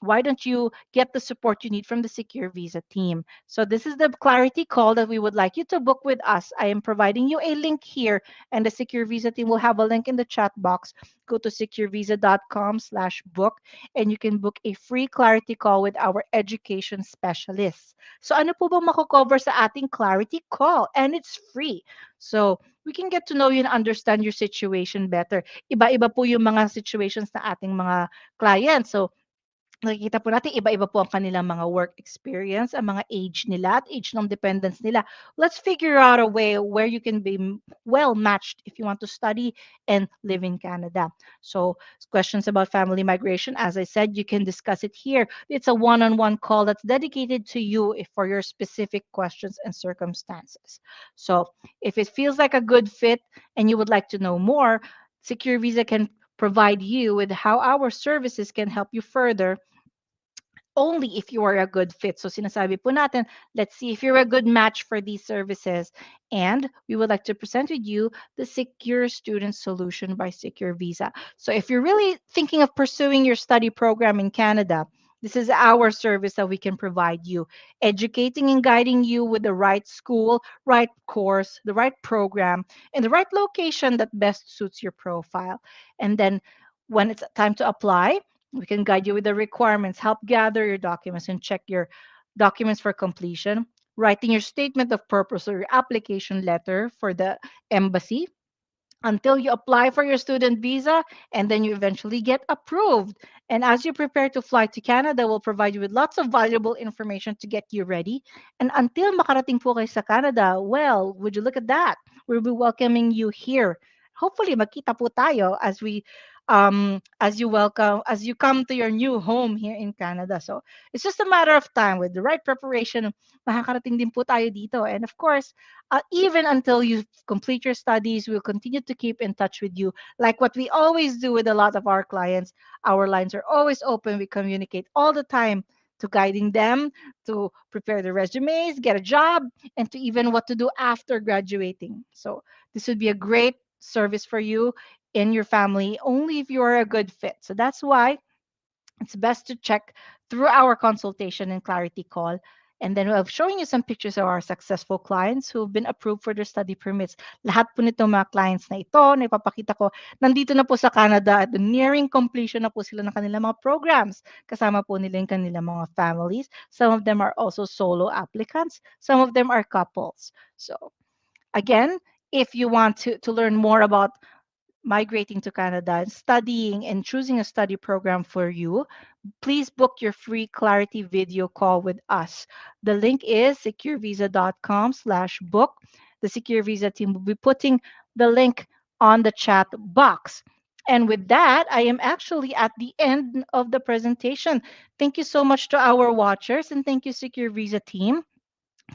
Speaker 1: why don't you get the support you need from the Secure Visa team? So this is the clarity call that we would like you to book with us. I am providing you a link here, and the Secure Visa team will have a link in the chat box. Go to securevisa.com/book, and you can book a free clarity call with our education specialists. So ano po bang makocover sa ating clarity call? And it's free. So we can get to know you and understand your situation better. Iba-iba po yung mga situations na ating mga clients. So nakikita po natin iba-iba po ang kanilang mga work experience, ang mga age nila at age ng dependents nila. Let's figure out a way where you can be well matched if you want to study and live in Canada. So, questions about family migration, as I said, you can discuss it here. It's a one-on-one call that's dedicated to you for your specific questions and circumstances. So, if it feels like a good fit and you would like to know more, Secure Visa can provide you with how our services can help you further only if you are a good fit. So sinasabi po natin, let's see if you're a good match for these services. And we would like to present with you the Secure Student Solution by Secure Visa. So if you're really thinking of pursuing your study program in Canada, this is our service that we can provide you, educating and guiding you with the right school, right course, the right program, and the right location that best suits your profile. And then when it's time to apply, we can guide you with the requirements, help gather your documents, and check your documents for completion, writing your statement of purpose or your application letter for the embassy, until you apply for your student visa and then you eventually get approved. And as you prepare to fly to Canada, we'll provide you with lots of valuable information to get you ready. And until makarating po kayo sa Canada, well, would you look at that? We'll be welcoming you here. Hopefully, magkita po tayo as you come to your new home here in Canada. So it's just a matter of time. With the right preparation, makakarating din po tayo dito. And of course, even until you complete your studies, we'll continue to keep in touch with you. Like what we always do with a lot of our clients, our lines are always open. We communicate all the time to guiding them to prepare their resumes, get a job, and to even what to do after graduating. So this would be a great service for you in your family only if you are a good fit. So that's why it's best to check through our consultation and clarity call. And then we're showing you some pictures of our successful clients who've been approved for their study permits. Lahat po nitong mga clients na ito, na ipapakita ko, nandito na po sa Canada at nearing completion na po sila ng kanilang mga programs. Kasama po nila yung kanilang mga families. Some of them are also solo applicants. Some of them are couples. So again, if you want to learn more about migrating to Canada, studying and choosing a study program for you, please book your free Clarity video call with us. The link is securevisa.com/book. The Secure Visa team will be putting the link on the chat box. And with that, I am actually at the end of the presentation. Thank you so much to our watchers, and thank you, Secure Visa team,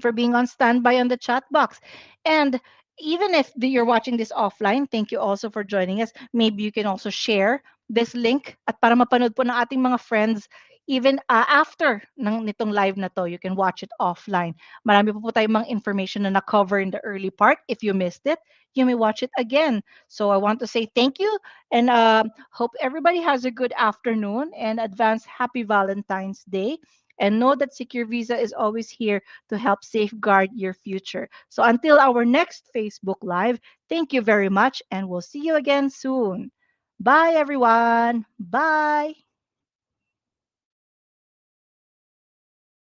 Speaker 1: for being on standby on the chat box. And even if you're watching this offline, thank you also for joining us. Maybe you can also share this link at para mapanood po ng ating mga friends Even after nitong live na to, you can watch it offline. Marami pa po tayong mga information na na-cover in the early part. If you missed it, you may watch it again. So I want to say thank you and hope everybody has a good afternoon and advance happy Valentine's Day. And know that Secure Visa is always here to help safeguard your future. So until our next Facebook Live, thank you very much and we'll see you again soon. Bye, everyone. Bye.